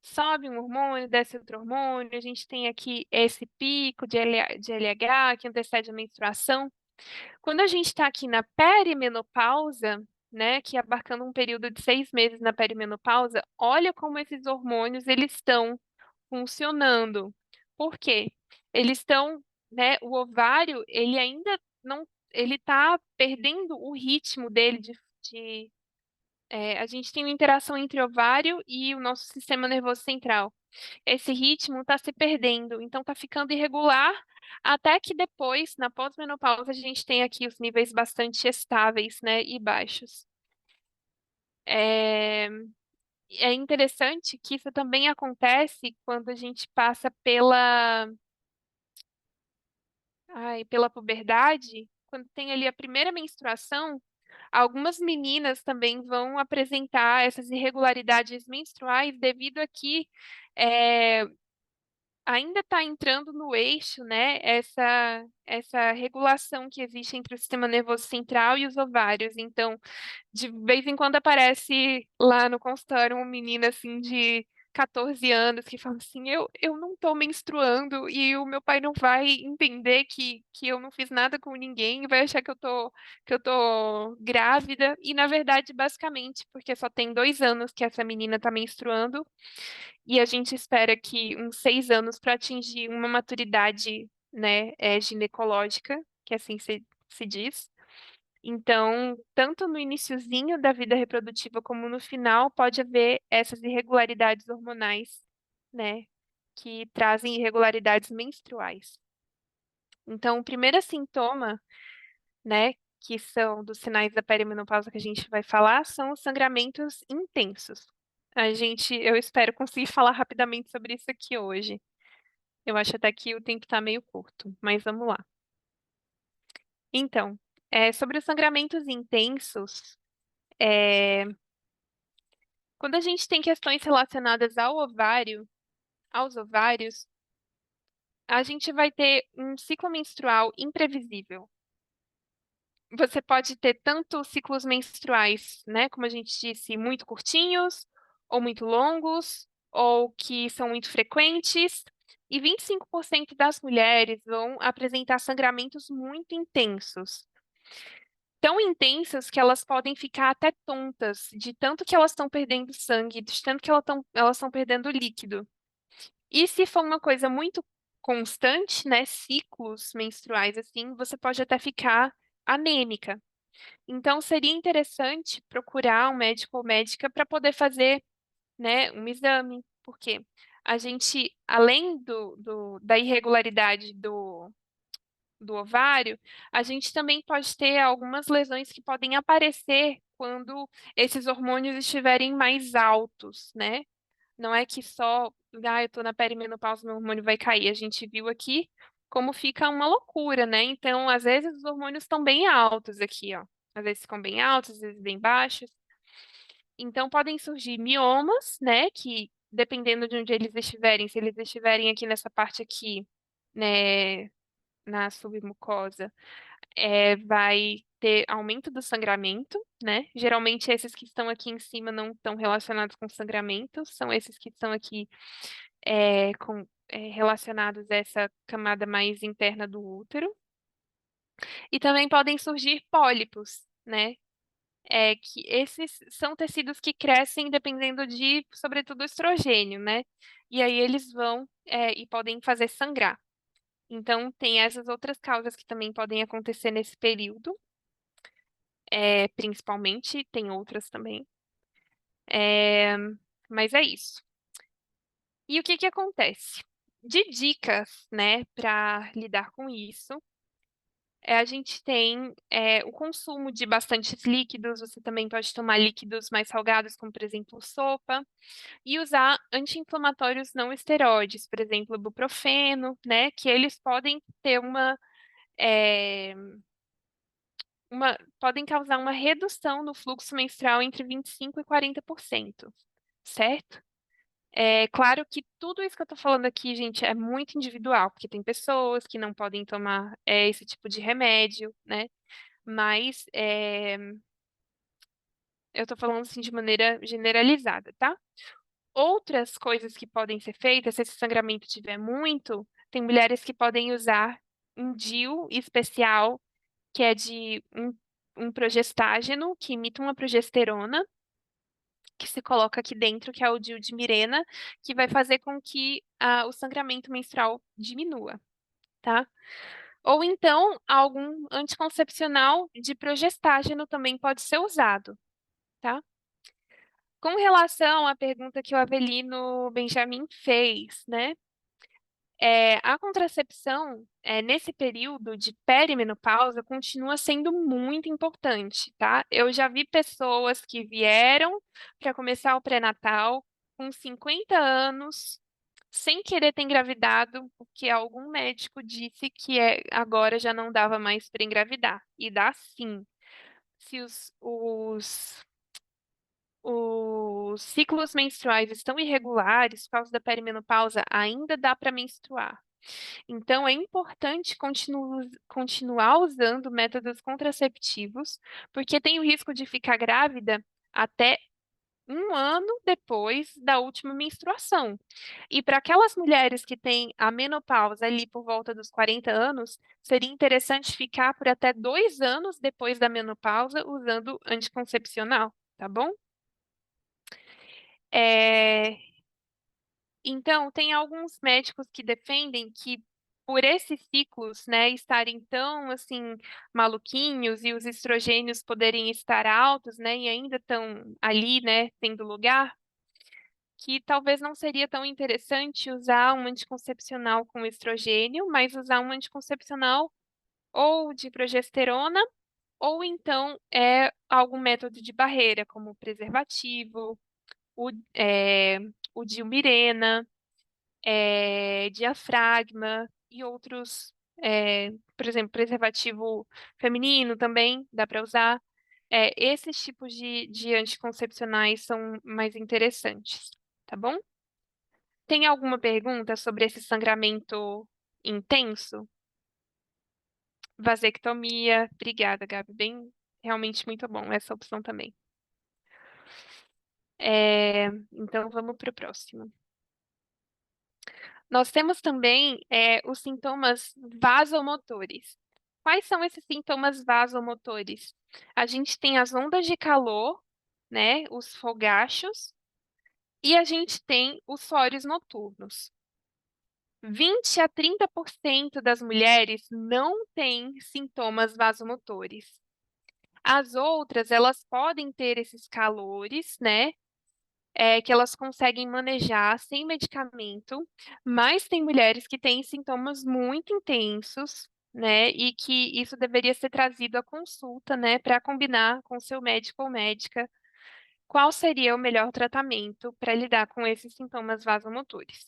sobe um hormônio, desce outro hormônio, a gente tem aqui esse pico de LH que antecede a menstruação. Quando a gente está aqui na perimenopausa, né, que abarcando um período de 6 meses na perimenopausa, olha como esses hormônios eles estão funcionando. Por quê? Eles estão, né, o ovário, ele ainda não, ele está perdendo o ritmo dele a gente tem uma interação entre o ovário e o nosso sistema nervoso central. Esse ritmo está se perdendo, então está ficando irregular, até que depois, na pós-menopausa, a gente tem aqui os níveis bastante estáveis, né, e baixos. É, é interessante que isso também acontece quando a gente passa pela puberdade, quando tem ali a primeira menstruação, algumas meninas também vão apresentar essas irregularidades menstruais devido a que é, ainda está entrando no eixo, né, essa regulação que existe entre o sistema nervoso central e os ovários. Então, de vez em quando aparece lá no consultório uma menina assim de 14 anos que fala assim, eu não estou menstruando e o meu pai não vai entender que eu não fiz nada com ninguém, vai achar que eu tô grávida. E na verdade, basicamente, porque só tem 2 anos que essa menina está menstruando e a gente espera que uns 6 anos para atingir uma maturidade, né, ginecológica, que assim se diz. Então, tanto no iniciozinho da vida reprodutiva como no final, pode haver essas irregularidades hormonais, né, que trazem irregularidades menstruais. Então, o primeiro sintoma, né, que são dos sinais da perimenopausa que a gente vai falar, são os sangramentos intensos. Eu espero conseguir falar rapidamente sobre isso aqui hoje. Eu acho até que o tempo está meio curto, mas vamos lá. Então, sobre os sangramentos intensos, é, quando a gente tem questões relacionadas aos ovários, a gente vai ter um ciclo menstrual imprevisível. Você pode ter tanto ciclos menstruais, né, como a gente disse, muito curtinhos, ou muito longos, ou que são muito frequentes, e 25% das mulheres vão apresentar sangramentos muito intensos. Tão intensas que elas podem ficar até tontas, de tanto que elas estão perdendo sangue, de tanto que elas estão perdendo líquido. E se for uma coisa muito constante, né, ciclos menstruais assim, você pode até ficar anêmica. Então, seria interessante procurar um médico ou médica para poder fazer, né, um exame, porque a gente, além da irregularidade do ovário, a gente também pode ter algumas lesões que podem aparecer quando esses hormônios estiverem mais altos, né? Não é que só, eu tô na perimenopausa, meu hormônio vai cair. A gente viu aqui como fica uma loucura, né? Então, às vezes os hormônios estão bem altos aqui, ó. Às vezes ficam bem altos, às vezes bem baixos. Então, podem surgir miomas, né? Que dependendo de onde eles estiverem, se eles estiverem aqui nessa parte aqui, né, na submucosa, vai ter aumento do sangramento, né? Geralmente esses que estão aqui em cima não estão relacionados com sangramento, são esses que estão aqui relacionados a essa camada mais interna do útero. E também podem surgir pólipos, né? Que esses são tecidos que crescem dependendo de, sobretudo, estrogênio, né? E aí eles vão e podem fazer sangrar. Então, tem essas outras causas que também podem acontecer nesse período, principalmente, tem outras também. Mas é isso. E o que que acontece? De dicas, né, para lidar com isso, a gente tem o consumo de bastantes líquidos, você também pode tomar líquidos mais salgados, como, por exemplo, sopa, e usar anti-inflamatórios não esteroides, por exemplo, ibuprofeno, né, que eles podem ter é, podem causar uma redução no fluxo menstrual entre 25% e 40%, certo? É claro que tudo isso que eu tô falando aqui, gente, é muito individual, porque tem pessoas que não podem tomar esse tipo de remédio, né? Mas eu tô falando assim de maneira generalizada, tá? Outras coisas que podem ser feitas, se esse sangramento tiver muito, tem mulheres que podem usar um DIU especial, que é de um progestágeno, que imita uma progesterona, que se coloca aqui dentro, que é o DIU de Mirena, que vai fazer com que o sangramento menstrual diminua, tá? Ou então, algum anticoncepcional de progestágeno também pode ser usado, tá? Com relação à pergunta que o Avelino Benjamin fez, né? A contracepção, nesse período de perimenopausa, continua sendo muito importante, tá? Eu já vi pessoas que vieram para começar o pré-natal com 50 anos, sem querer ter engravidado, porque algum médico disse que agora já não dava mais para engravidar. E dá sim. Se os ciclos menstruais estão irregulares por causa da perimenopausa, ainda dá para menstruar. Então, é importante continuar usando métodos contraceptivos, porque tem o risco de ficar grávida até um ano depois da última menstruação. E para aquelas mulheres que têm a menopausa ali por volta dos 40 anos, seria interessante ficar por até 2 anos depois da menopausa usando anticoncepcional, tá bom? É, Então, tem alguns médicos que defendem que por esses ciclos, né, estarem tão, assim, maluquinhos e os estrogênios poderem estar altos, né, e ainda estão ali, né, tendo lugar, que talvez não seria tão interessante usar um anticoncepcional com estrogênio, mas usar um anticoncepcional ou de progesterona, ou então algum método de barreira, como o preservativo, o, é, o Dilmirena, diafragma e outros, por exemplo, preservativo feminino também dá para usar. Esses tipos de anticoncepcionais são mais interessantes, tá bom? Tem alguma pergunta sobre esse sangramento intenso? Vasectomia, obrigada, Gabi, realmente muito bom essa opção também. Então, vamos para o próximo. Nós temos também os sintomas vasomotores. Quais são esses sintomas vasomotores? A gente tem as ondas de calor, né, os fogachos, e a gente tem os suores noturnos. 20 a 30% das mulheres não têm sintomas vasomotores. As outras, elas podem ter esses calores, né, que elas conseguem manejar sem medicamento, mas tem mulheres que têm sintomas muito intensos, né, e que isso deveria ser trazido à consulta, né, para combinar com seu médico ou médica qual seria o melhor tratamento para lidar com esses sintomas vasomotores.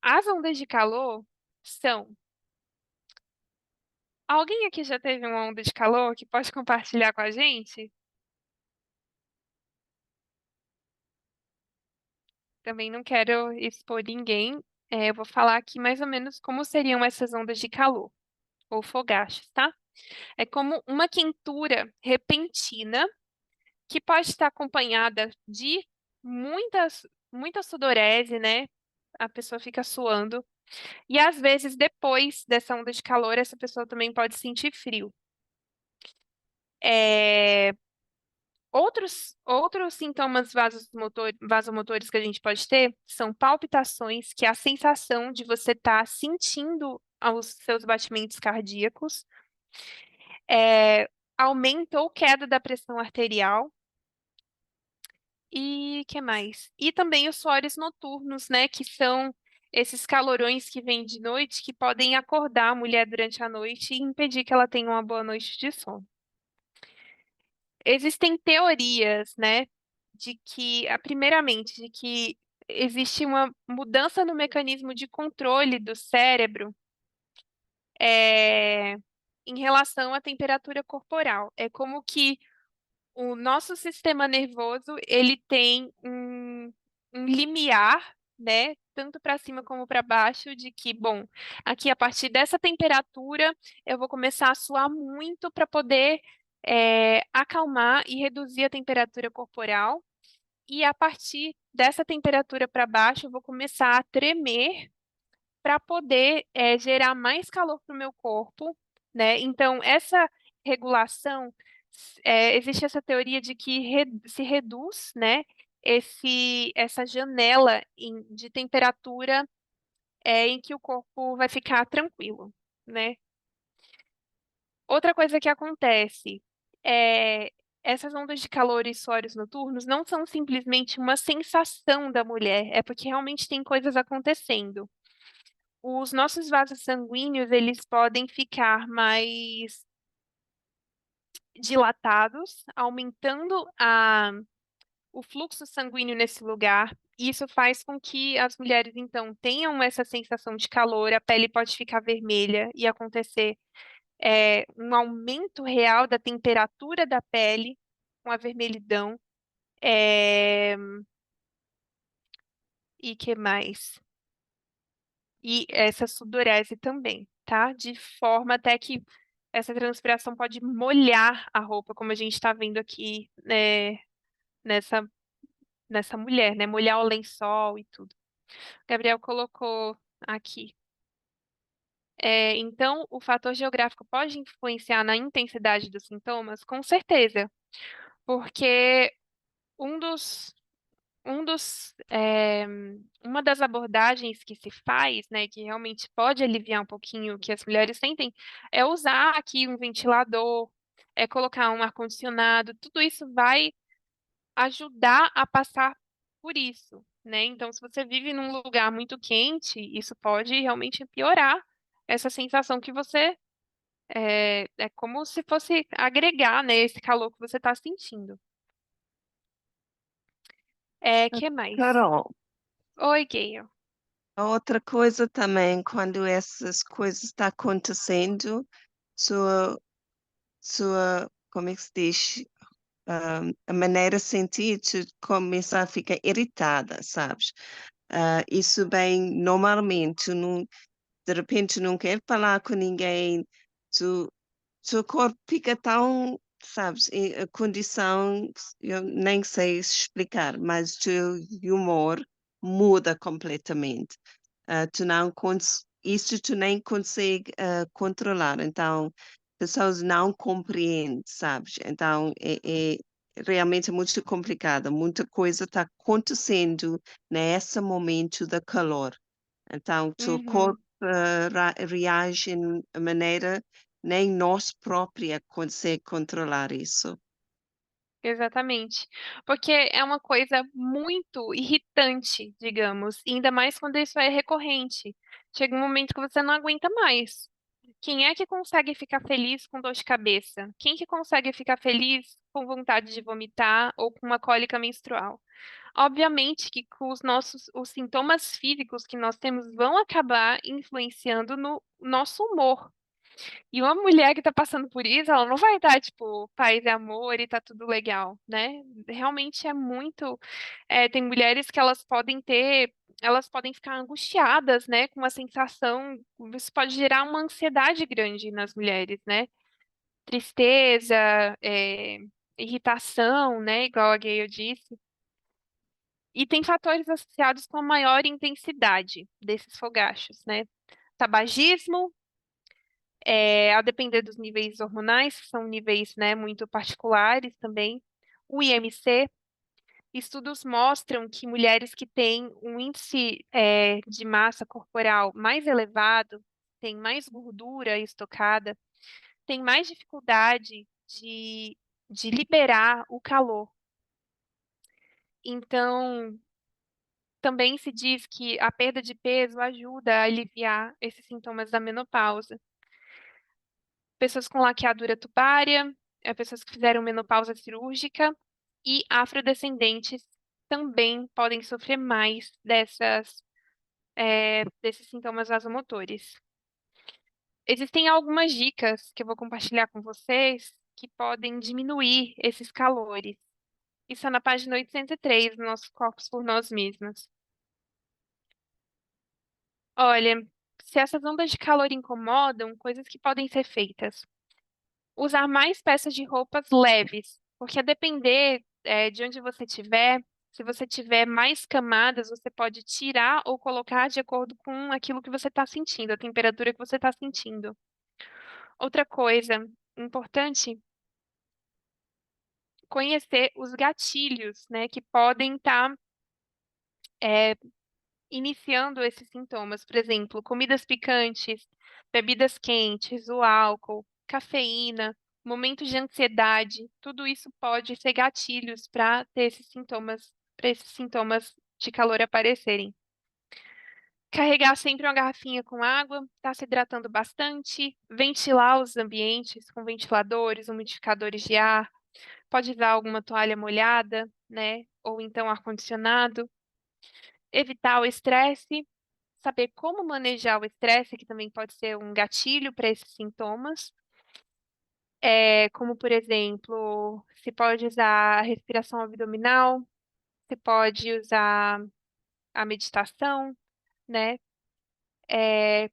As ondas de calor são... Alguém aqui já teve uma onda de calor que pode compartilhar com a gente? Também não quero expor ninguém. Eu vou falar aqui mais ou menos como seriam essas ondas de calor, ou fogachos, tá? É como uma quentura repentina que pode estar acompanhada de muita sudorese, né? A pessoa fica suando. E às vezes, depois dessa onda de calor, essa pessoa também pode sentir frio. É, outros sintomas vasomotores que a gente pode ter são palpitações, que é a sensação de você estar sentindo os seus batimentos cardíacos, aumento ou queda da pressão arterial, e que mais? E também os suores noturnos, né, que são esses calorões que vêm de noite, que podem acordar a mulher durante a noite e impedir que ela tenha uma boa noite de sono. Existem teorias, né, primeiramente, de que existe uma mudança no mecanismo de controle do cérebro, é, em relação à temperatura corporal. É como que o nosso sistema nervoso, ele tem um limiar, né, tanto para cima como para baixo, de que, bom, aqui a partir dessa temperatura eu vou começar a suar muito para poder acalmar e reduzir a temperatura corporal. E a partir dessa temperatura para baixo eu vou começar a tremer para poder gerar mais calor para o meu corpo, né? Então, essa regulação, existe essa teoria de que se reduz, né, essa janela de temperatura em que o corpo vai ficar tranquilo, né? Outra coisa que acontece é essas ondas de calor e suores noturnos não são simplesmente uma sensação da mulher, é porque realmente tem coisas acontecendo. Os nossos vasos sanguíneos, eles podem ficar mais dilatados, aumentando o fluxo sanguíneo nesse lugar. Isso faz com que as mulheres, então, tenham essa sensação de calor, a pele pode ficar vermelha e acontecer um aumento real da temperatura da pele com a vermelhidão. É, E que mais? E essa sudorese também, tá? De forma até que essa transpiração pode molhar a roupa, como a gente está vendo aqui, né, nessa, nessa mulher, né? Molhar o lençol e tudo. Gabriel colocou aqui. Então, o fator geográfico pode influenciar na intensidade dos sintomas? Com certeza, porque um dos uma das abordagens que se faz, né, que realmente pode aliviar um pouquinho o que as mulheres sentem, é usar aqui um ventilador, colocar um ar-condicionado, tudo isso vai ajudar a passar por isso, né? Então, se você vive num lugar muito quente, isso pode realmente piorar essa sensação que você é como se fosse agregar, né, esse calor que você está sentindo. Que mais? Carol, Oi, Gayle. a outra coisa também, quando essas coisas estão acontecendo, como é que se diz? A maneira de sentir te começa a ficar irritada, sabes? Isso bem, normalmente, de repente não quer falar com ninguém, tu, seu corpo fica tão, sabes, a condição, eu nem sei explicar, mas o teu humor muda completamente. Tu não isso tu nem consegue controlar, então pessoas não compreendem, sabes? Então realmente muito complicado, muita coisa está acontecendo nesse momento da calor. Então, o teu Uhum. corpo reage de maneira nem nós própria consegue controlar isso. Exatamente. Porque é uma coisa muito irritante, digamos, e ainda mais quando isso é recorrente. Chega um momento que você não aguenta mais. Quem é que consegue ficar feliz com dor de cabeça? Quem que consegue ficar feliz com vontade de vomitar ou com uma cólica menstrual? Obviamente que com os sintomas físicos que nós temos vão acabar influenciando no nosso humor. E uma mulher que tá passando por isso, ela não vai estar, tipo, paz e amor e tá tudo legal, né? Realmente é muito. Tem mulheres que elas podem ficar angustiadas, né? Com uma sensação. Isso pode gerar uma ansiedade grande nas mulheres, né? Tristeza, irritação, né? Igual a Gayle disse. E tem fatores associados com a maior intensidade desses fogachos, né? Tabagismo, a depender dos níveis hormonais, que são níveis, né, muito particulares também. O IMC, estudos mostram que mulheres que têm um índice, de massa corporal mais elevado, têm mais gordura estocada, têm mais dificuldade de liberar o calor. Então, também se diz que a perda de peso ajuda a aliviar esses sintomas da menopausa. Pessoas com laqueadura tubária, pessoas que fizeram menopausa cirúrgica e afrodescendentes também podem sofrer mais desses sintomas vasomotores. Existem algumas dicas que eu vou compartilhar com vocês que podem diminuir esses calores. Isso é na página 803 do nosso Corpos por Nós Mesmos. Olha, se essas ondas de calor incomodam, coisas que podem ser feitas. Usar mais peças de roupas leves, porque a depender, de onde você estiver, se você tiver mais camadas, você pode tirar ou colocar de acordo com aquilo que você está sentindo, a temperatura que você está sentindo. Outra coisa importante, conhecer os gatilhos, né, que podem estar iniciando esses sintomas. Por exemplo, comidas picantes, bebidas quentes, o álcool, cafeína, momentos de ansiedade, tudo isso pode ser gatilhos para esses sintomas de calor aparecerem. Carregar sempre uma garrafinha com água, estar se hidratando bastante, ventilar os ambientes com ventiladores, umidificadores de ar, pode usar alguma toalha molhada, né? Ou então ar-condicionado. Evitar o estresse, saber como manejar o estresse, que também pode ser um gatilho para esses sintomas. Como, por exemplo, se pode usar a respiração abdominal, se pode usar a meditação, né?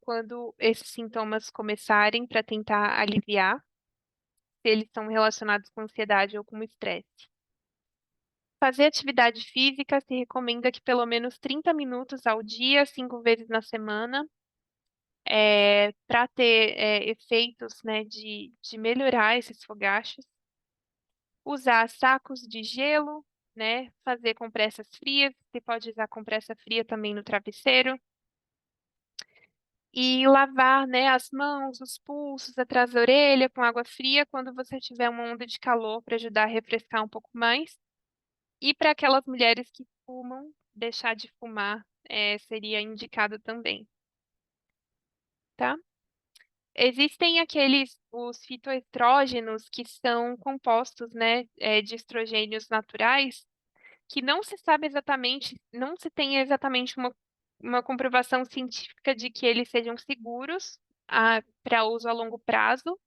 Quando esses sintomas começarem para tentar aliviar, se eles são relacionados com ansiedade ou com estresse. Fazer atividade física, se recomenda que pelo menos 30 minutos ao dia, 5 vezes na semana, para ter efeitos, né, de melhorar esses fogachos. Usar sacos de gelo, né, fazer compressas frias, você pode usar compressa fria também no travesseiro. E lavar, né, as mãos, os pulsos, atrás da orelha com água fria quando você tiver uma onda de calor para ajudar a refrescar um pouco mais. E para aquelas mulheres que fumam, deixar de fumar seria indicado também, tá? Existem os fitoestrógenos, que são compostos, né, de estrogênios naturais, que não se sabe exatamente, não se tem exatamente uma comprovação científica de que eles sejam seguros para uso a longo prazo,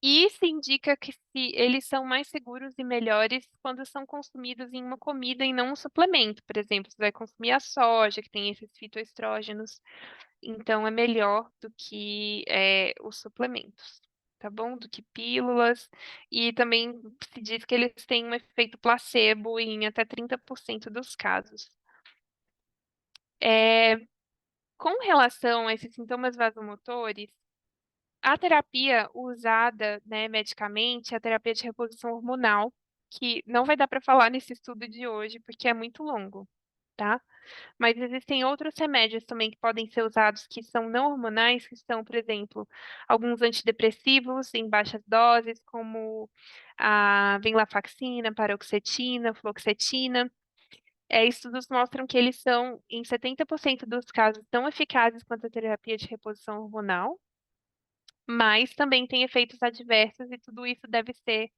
e se indica que eles são mais seguros e melhores quando são consumidos em uma comida e não um suplemento. Por exemplo, você vai consumir a soja, que tem esses fitoestrógenos, então é melhor do que os suplementos, tá bom? Do que pílulas. E também se diz que eles têm um efeito placebo em até 30% dos casos. Com relação a esses sintomas vasomotores, a terapia usada, né, medicamente, é a terapia de reposição hormonal, que não vai dar para falar nesse estudo de hoje, porque é muito longo, tá? Mas existem outros remédios também que podem ser usados que são não hormonais, que são, por exemplo, alguns antidepressivos em baixas doses, como a venlafaxina, paroxetina, fluoxetina. Estudos mostram que eles são, em 70% dos casos, tão eficazes quanto a terapia de reposição hormonal, mas também tem efeitos adversos e tudo isso deve ser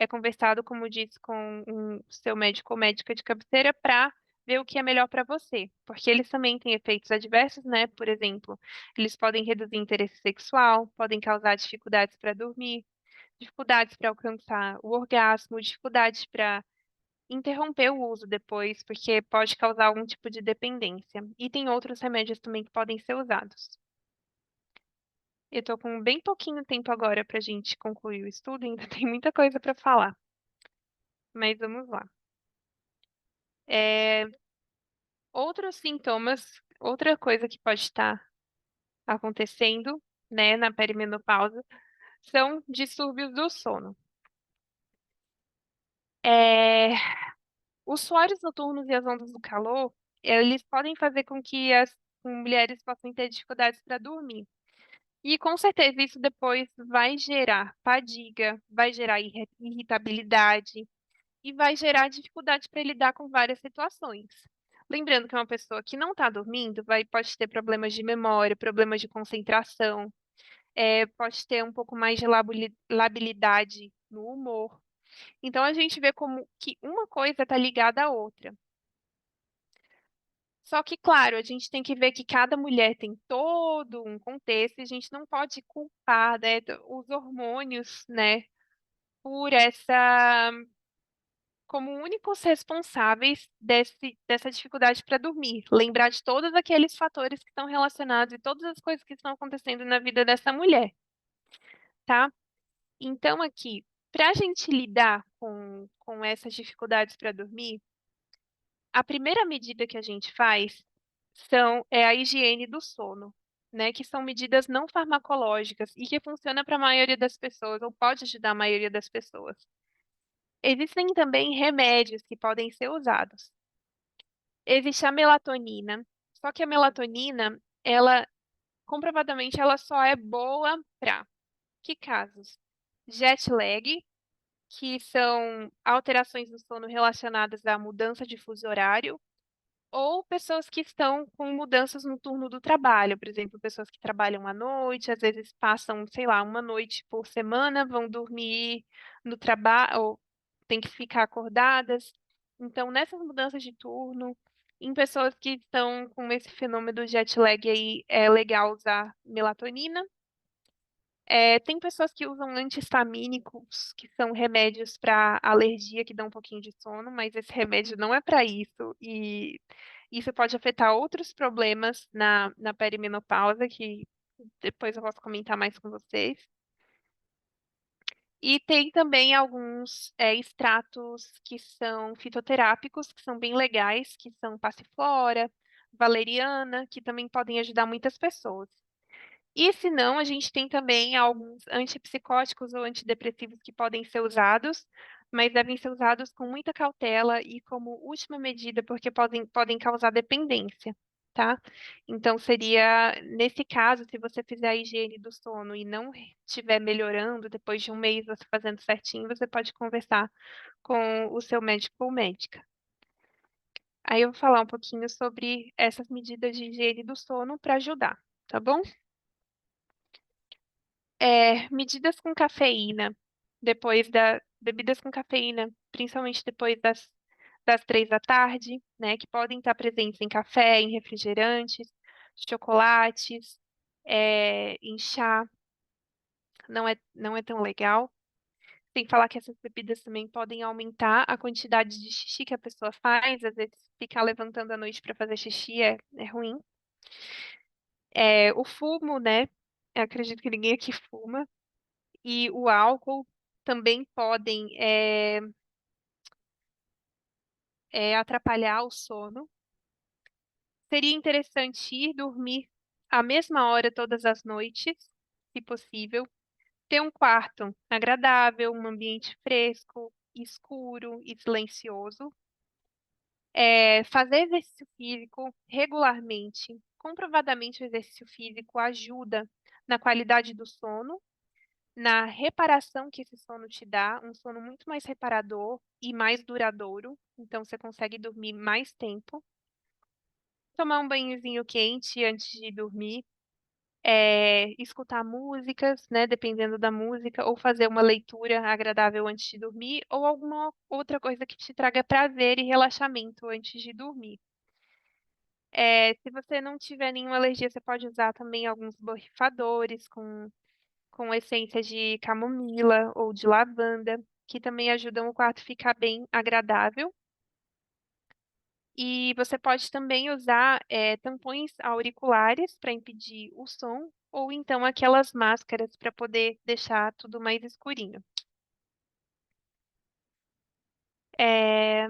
conversado, como disse, com o seu médico ou médica de cabeceira para ver o que é melhor para você, porque eles também têm efeitos adversos, né? Por exemplo, eles podem reduzir interesse sexual, podem causar dificuldades para dormir, dificuldades para alcançar o orgasmo, dificuldades para interromper o uso depois, porque pode causar algum tipo de dependência. E tem outros remédios também que podem ser usados. Eu tô com bem pouquinho tempo agora para a gente concluir o estudo, ainda tem muita coisa para falar. Mas vamos lá. Outros sintomas, outra coisa que pode estar acontecendo, né, na perimenopausa, são distúrbios do sono. É, Os suores noturnos e as ondas do calor, eles podem fazer com que as mulheres possam ter dificuldades para dormir. E com certeza isso depois vai gerar fadiga, vai gerar irritabilidade e vai gerar dificuldade para lidar com várias situações. Lembrando que uma pessoa que não está dormindo pode ter problemas de memória, problemas de concentração, pode ter um pouco mais de labilidade no humor. Então a gente vê como que uma coisa está ligada à outra. Só que, claro, a gente tem que ver que cada mulher tem todo um contexto e a gente não pode culpar, né, os hormônios, né, por como únicos responsáveis dessa dificuldade para dormir. Lembrar de todos aqueles fatores que estão relacionados e todas as coisas que estão acontecendo na vida dessa mulher, tá? Então, aqui, para a gente lidar com essas dificuldades para dormir, a primeira medida que a gente faz é a higiene do sono, né? Que são medidas não farmacológicas e que funciona para a maioria das pessoas, ou pode ajudar a maioria das pessoas. Existem também remédios que podem ser usados. Existe a melatonina, só que a melatonina, ela, comprovadamente, ela só é boa para que casos? Jet lag, que são alterações do sono relacionadas à mudança de fuso horário, ou pessoas que estão com mudanças no turno do trabalho, por exemplo, pessoas que trabalham à noite, às vezes passam, sei lá, uma noite por semana, vão dormir no trabalho, ou têm que ficar acordadas. Então, nessas mudanças de turno, em pessoas que estão com esse fenômeno do jet lag aí, é legal usar melatonina. Tem pessoas que usam anti-histamínicos, que são remédios para alergia que dão um pouquinho de sono, mas esse remédio não é para isso. E isso pode afetar outros problemas na perimenopausa, que depois eu posso comentar mais com vocês. E tem também alguns extratos que são fitoterápicos, que são bem legais, que são passiflora, valeriana, que também podem ajudar muitas pessoas. E se não, a gente tem também alguns antipsicóticos ou antidepressivos que podem ser usados, mas devem ser usados com muita cautela e como última medida, porque podem causar dependência, tá? Então, seria, nesse caso, se você fizer a higiene do sono e não estiver melhorando, depois de um mês você fazendo certinho, você pode conversar com o seu médico ou médica. Aí eu vou falar um pouquinho sobre essas medidas de higiene do sono para ajudar, tá bom? Medidas com cafeína, bebidas com cafeína, principalmente depois das 3 da tarde, né, que podem estar presentes em café, em refrigerantes, chocolates, em chá, não é tão legal. Sem falar que essas bebidas também podem aumentar a quantidade de xixi que a pessoa faz, às vezes ficar levantando à noite para fazer xixi é ruim. O fumo, né, eu acredito que ninguém aqui fuma, e o álcool também podem atrapalhar o sono. Seria interessante ir dormir à mesma hora todas as noites, se possível. Ter um quarto agradável, um ambiente fresco, escuro e silencioso. Fazer exercício físico regularmente. Comprovadamente, o exercício físico ajuda na qualidade do sono, na reparação que esse sono te dá, um sono muito mais reparador e mais duradouro, então você consegue dormir mais tempo. Tomar um banhozinho quente antes de dormir, escutar músicas, né, dependendo da música, ou fazer uma leitura agradável antes de dormir, ou alguma outra coisa que te traga prazer e relaxamento antes de dormir. Se você não tiver nenhuma alergia, você pode usar também alguns borrifadores com essência de camomila ou de lavanda, que também ajudam o quarto a ficar bem agradável. E você pode também usar tampões auriculares para impedir o som, ou então aquelas máscaras para poder deixar tudo mais escurinho. É,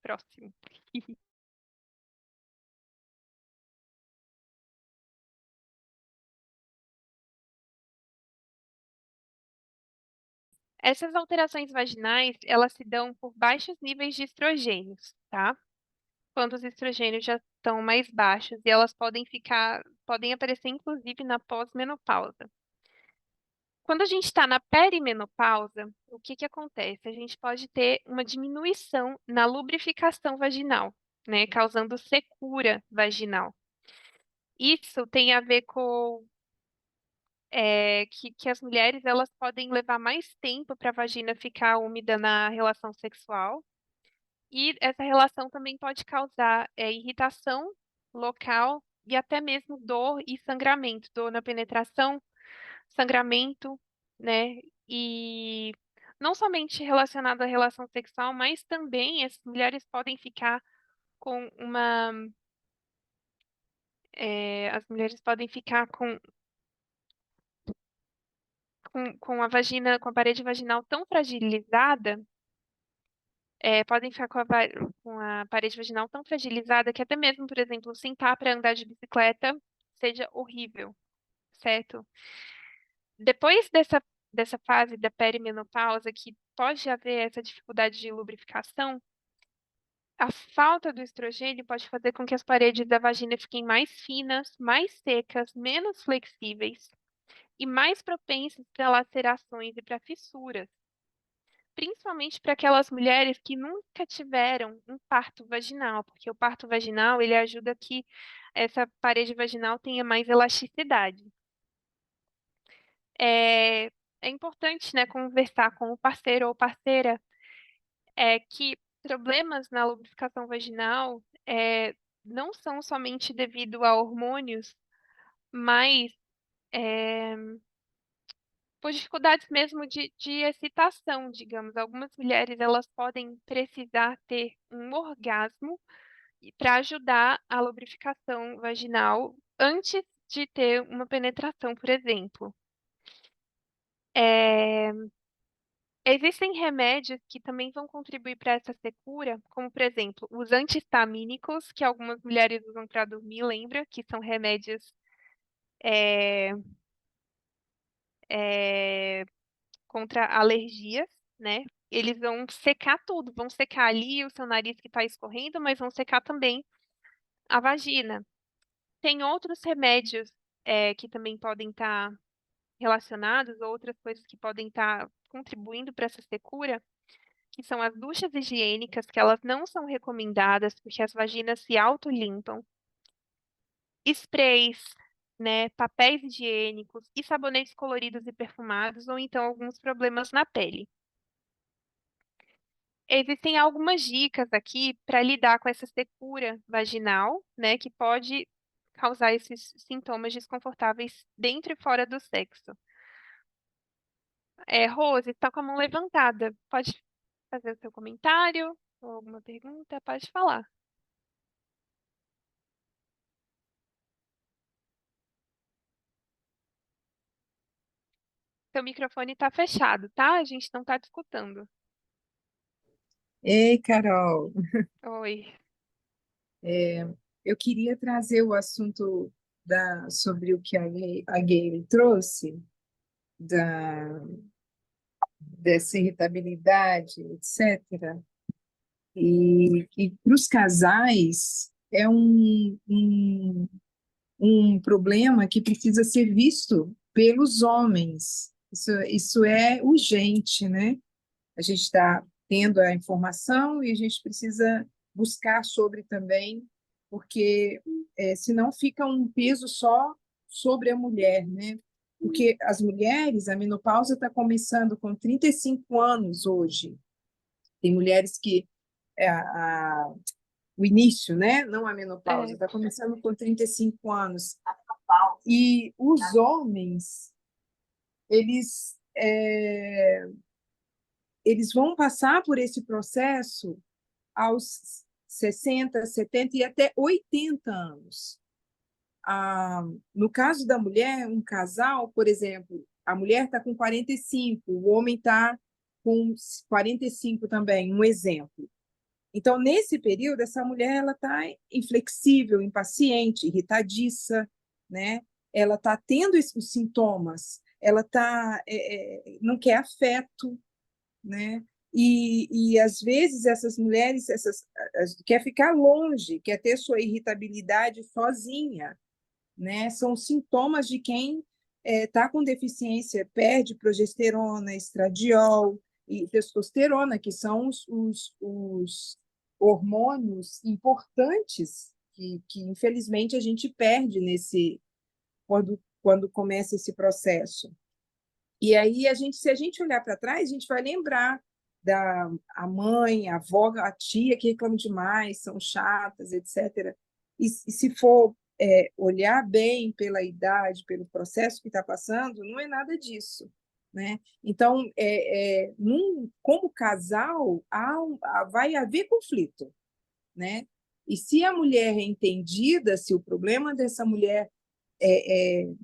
Próximo. Essas alterações vaginais, elas se dão por baixos níveis de estrogênios, tá? Quando os estrogênios já estão mais baixos e elas podem aparecer inclusive na pós-menopausa. Quando a gente está na perimenopausa, o que que acontece? A gente pode ter uma diminuição na lubrificação vaginal, né, causando secura vaginal. Isso tem a ver com que as mulheres elas podem levar mais tempo para a vagina ficar úmida na relação sexual. E essa relação também pode causar irritação local e até mesmo dor e sangramento, dor na penetração, sangramento, né? E não somente relacionado à relação sexual, mas também as mulheres podem ficar com as mulheres podem ficar com a vagina, com a parede vaginal tão fragilizada, podem ficar com a parede vaginal tão fragilizada que até mesmo, por exemplo, sentar para andar de bicicleta seja horrível, certo? Depois dessa fase da perimenopausa, que pode haver essa dificuldade de lubrificação, a falta do estrogênio pode fazer com que as paredes da vagina fiquem mais finas, mais secas, menos flexíveis e mais propensas para lacerações e para fissuras, principalmente para aquelas mulheres que nunca tiveram um parto vaginal, porque o parto vaginal ele ajuda que essa parede vaginal tenha mais elasticidade. É, é importante, né, conversar com o parceiro ou parceira que problemas na lubrificação vaginal não são somente devido a hormônios, mas por dificuldades mesmo de excitação, digamos. Algumas mulheres elas podem precisar ter um orgasmo para ajudar a lubrificação vaginal antes de ter uma penetração, por exemplo. É, Existem remédios que também vão contribuir para essa secura, como, por exemplo, os anti-histamínicos, que algumas mulheres usam para dormir, lembra? Que são remédios é, é, contra alergias, né? Eles vão secar tudo, vão secar ali o seu nariz que está escorrendo, mas vão secar também a vagina. Tem outros remédios que também podem estar relacionados, outras coisas que podem estar contribuindo para essa secura, que são as duchas higiênicas, que elas não são recomendadas porque as vaginas se autolimpam, sprays, né, papéis higiênicos e sabonetes coloridos e perfumados, ou então alguns problemas na pele. Existem algumas dicas aqui para lidar com essa secura vaginal, né, que pode causar esses sintomas desconfortáveis dentro e fora do sexo. Rose, está com a mão levantada. Pode fazer o seu comentário ou alguma pergunta? Pode falar. Seu microfone está fechado, tá? A gente não está te escutando. Ei, Carol, Oi. eu queria trazer o assunto sobre o que a Gayle trouxe, da, dessa irritabilidade, etc. E para os casais é um problema que precisa ser visto pelos homens. Isso é urgente, né? A gente está tendo a informação e a gente precisa buscar sobre também, porque senão fica um peso só sobre a mulher, né? Porque as mulheres, a menopausa está começando com 35 anos hoje. Tem mulheres que o início, né? Não a menopausa, É, está começando com 35 anos. E os homens, eles, eles vão passar por esse processo aos 60, 70 e até 80 anos. No caso da mulher, um casal, por exemplo, a mulher está com 45, o homem está com 45 também, um exemplo. Então, nesse período, essa mulher ela está inflexível, impaciente, irritadiça, né? Ela está tendo os sintomas, ela não quer afeto, né? E às vezes essas mulheres quer ficar longe, quer ter sua irritabilidade sozinha, né? São sintomas de quem está com deficiência, perde progesterona, estradiol e testosterona, que são os hormônios importantes que infelizmente a gente perde quando começa esse processo. E aí se a gente olhar para trás, a gente vai lembrar da a mãe, a avó, a tia que reclamam demais, são chatas, etc. E se for olhar bem pela idade, pelo processo que está passando, não é nada disso, né? Então, como casal, vai haver conflito, né? E se a mulher é entendida, se o problema dessa mulher é, é,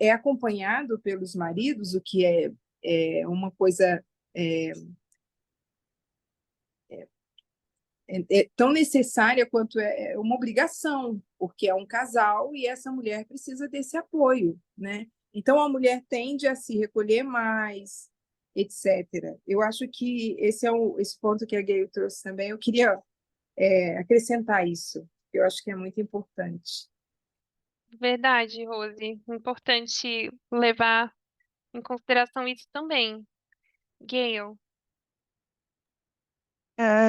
é acompanhado pelos maridos, o que é uma coisa é, tão necessária quanto é uma obrigação, porque é um casal e essa mulher precisa desse apoio, né? Então a mulher tende a se recolher mais, etc. Eu acho que esse ponto que a Gayle trouxe também, eu queria acrescentar isso, que eu acho que é muito importante. Verdade, Rose. Importante levar em consideração isso também. Gayle,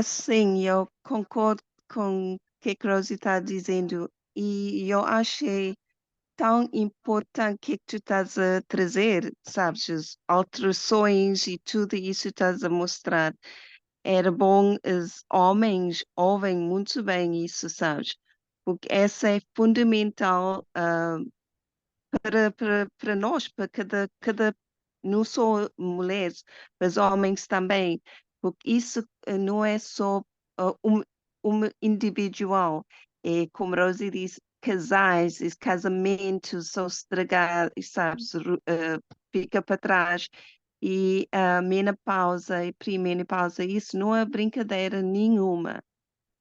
Sim, eu concordo com o que a Rosie está dizendo e eu achei tão importante que tu estás a trazer, sabes, as alterações e tudo isso estás a mostrar. Era bom os homens ouvem muito bem isso, sabes? Porque essa é fundamental para nós, para cada, não só mulheres, mas homens também, porque isso não é só um individual, é como Rosie disse, casais, esse casamentos são estragar, sabes, fica para trás. E a menopausa e perimenopausa, isso não é brincadeira nenhuma.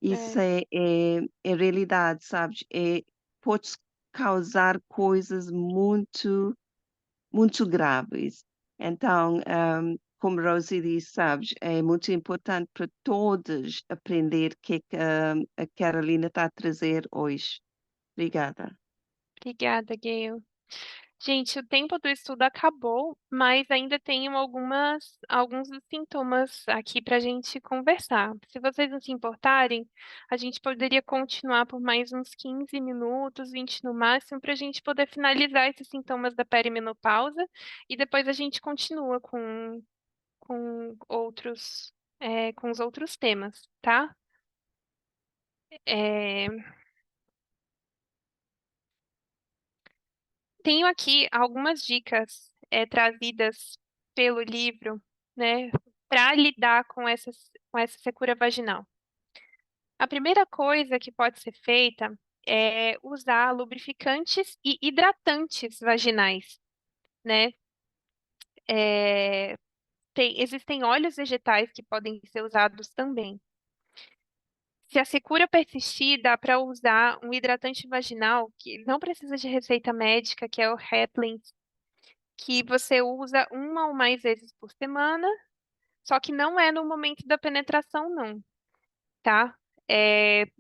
Isso é, é realidade, sabes? Pode causar coisas muito graves. Então, como Rosie disse, sabes, é muito importante para todos aprender o que é que a Carolina está a trazer hoje. Obrigada. obrigada, Gayle. Gente, o tempo do estudo acabou, mas ainda tenho alguns dos sintomas aqui para a gente conversar. Se vocês não se importarem, a gente poderia continuar por mais uns 15 minutos, 20 no máximo, para a gente poder finalizar esses sintomas da perimenopausa e depois a gente continua com com os outros temas, tá? É, tenho aqui algumas dicas trazidas pelo livro, né, para lidar com essa secura vaginal. A primeira coisa que pode ser feita é usar lubrificantes e hidratantes vaginais, né? É, existem óleos vegetais que podem ser usados também. Se a secura persistir, dá para usar um hidratante vaginal que não precisa de receita médica, que é o Heparin, que você usa uma ou mais vezes por semana, só que não é no momento da penetração, não, tá?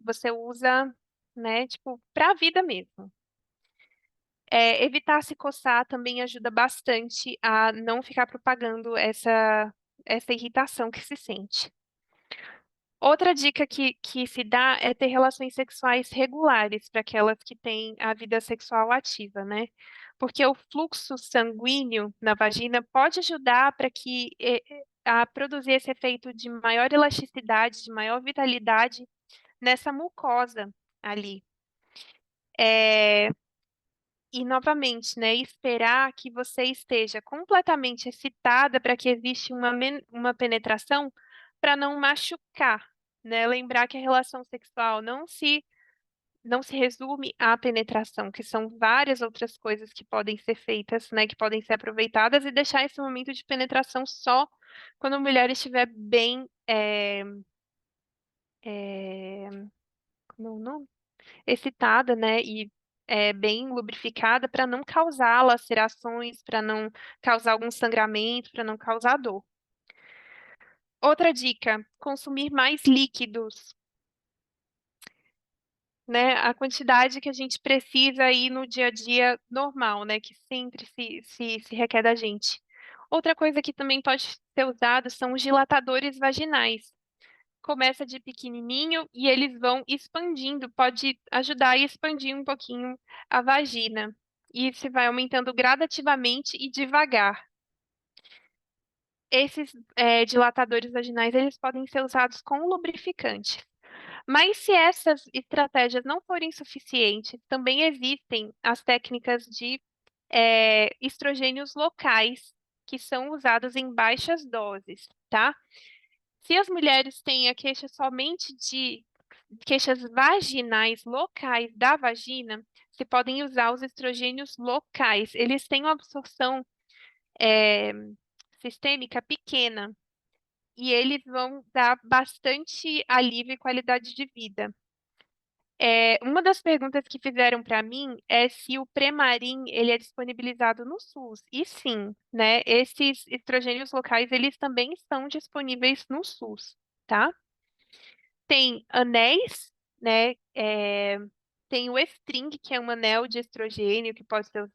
Você usa, né, tipo, pra vida mesmo. Evitar se coçar também ajuda bastante a não ficar propagando essa irritação que se sente. Outra dica que se dá é ter relações sexuais regulares para aquelas que têm a vida sexual ativa, né? Porque o fluxo sanguíneo na vagina pode ajudar para que a produzir esse efeito de maior elasticidade, de maior vitalidade nessa mucosa ali. E novamente, né, esperar que você esteja completamente excitada para que exista uma penetração para não machucar, né? Lembrar que a relação sexual não se resume à penetração, que são várias outras coisas que podem ser feitas, né, que podem ser aproveitadas e deixar esse momento de penetração só quando a mulher estiver bem é, como é o nome? Excitada, né? E bem lubrificada para não causar lacerações, para não causar algum sangramento, para não causar dor. Outra dica: consumir mais líquidos, né? A quantidade que a gente precisa aí no dia a dia normal, né? Que sempre se requer da gente. Outra coisa que também pode ser usado são os dilatadores vaginais. Começa de pequenininho e eles vão expandindo, pode ajudar a expandir um pouquinho a vagina. E se vai aumentando gradativamente e devagar. Esses dilatadores vaginais, eles podem ser usados com lubrificante. Mas se essas estratégias não forem suficientes, também existem as técnicas de estrogênios locais, que são usados em baixas doses, tá? Se as mulheres têm a queixa somente de queixas vaginais locais da vagina, se podem usar os estrogênios locais. Eles têm uma absorção eh, sistêmica pequena e eles vão dar bastante alívio e qualidade de vida. Uma das perguntas que fizeram para mim é se o Premarin ele é disponibilizado no SUS. E sim, né? Esses estrogênios locais eles também estão disponíveis no SUS, tá? Tem anéis, né? Tem o Estring, que é um anel de estrogênio que pode ser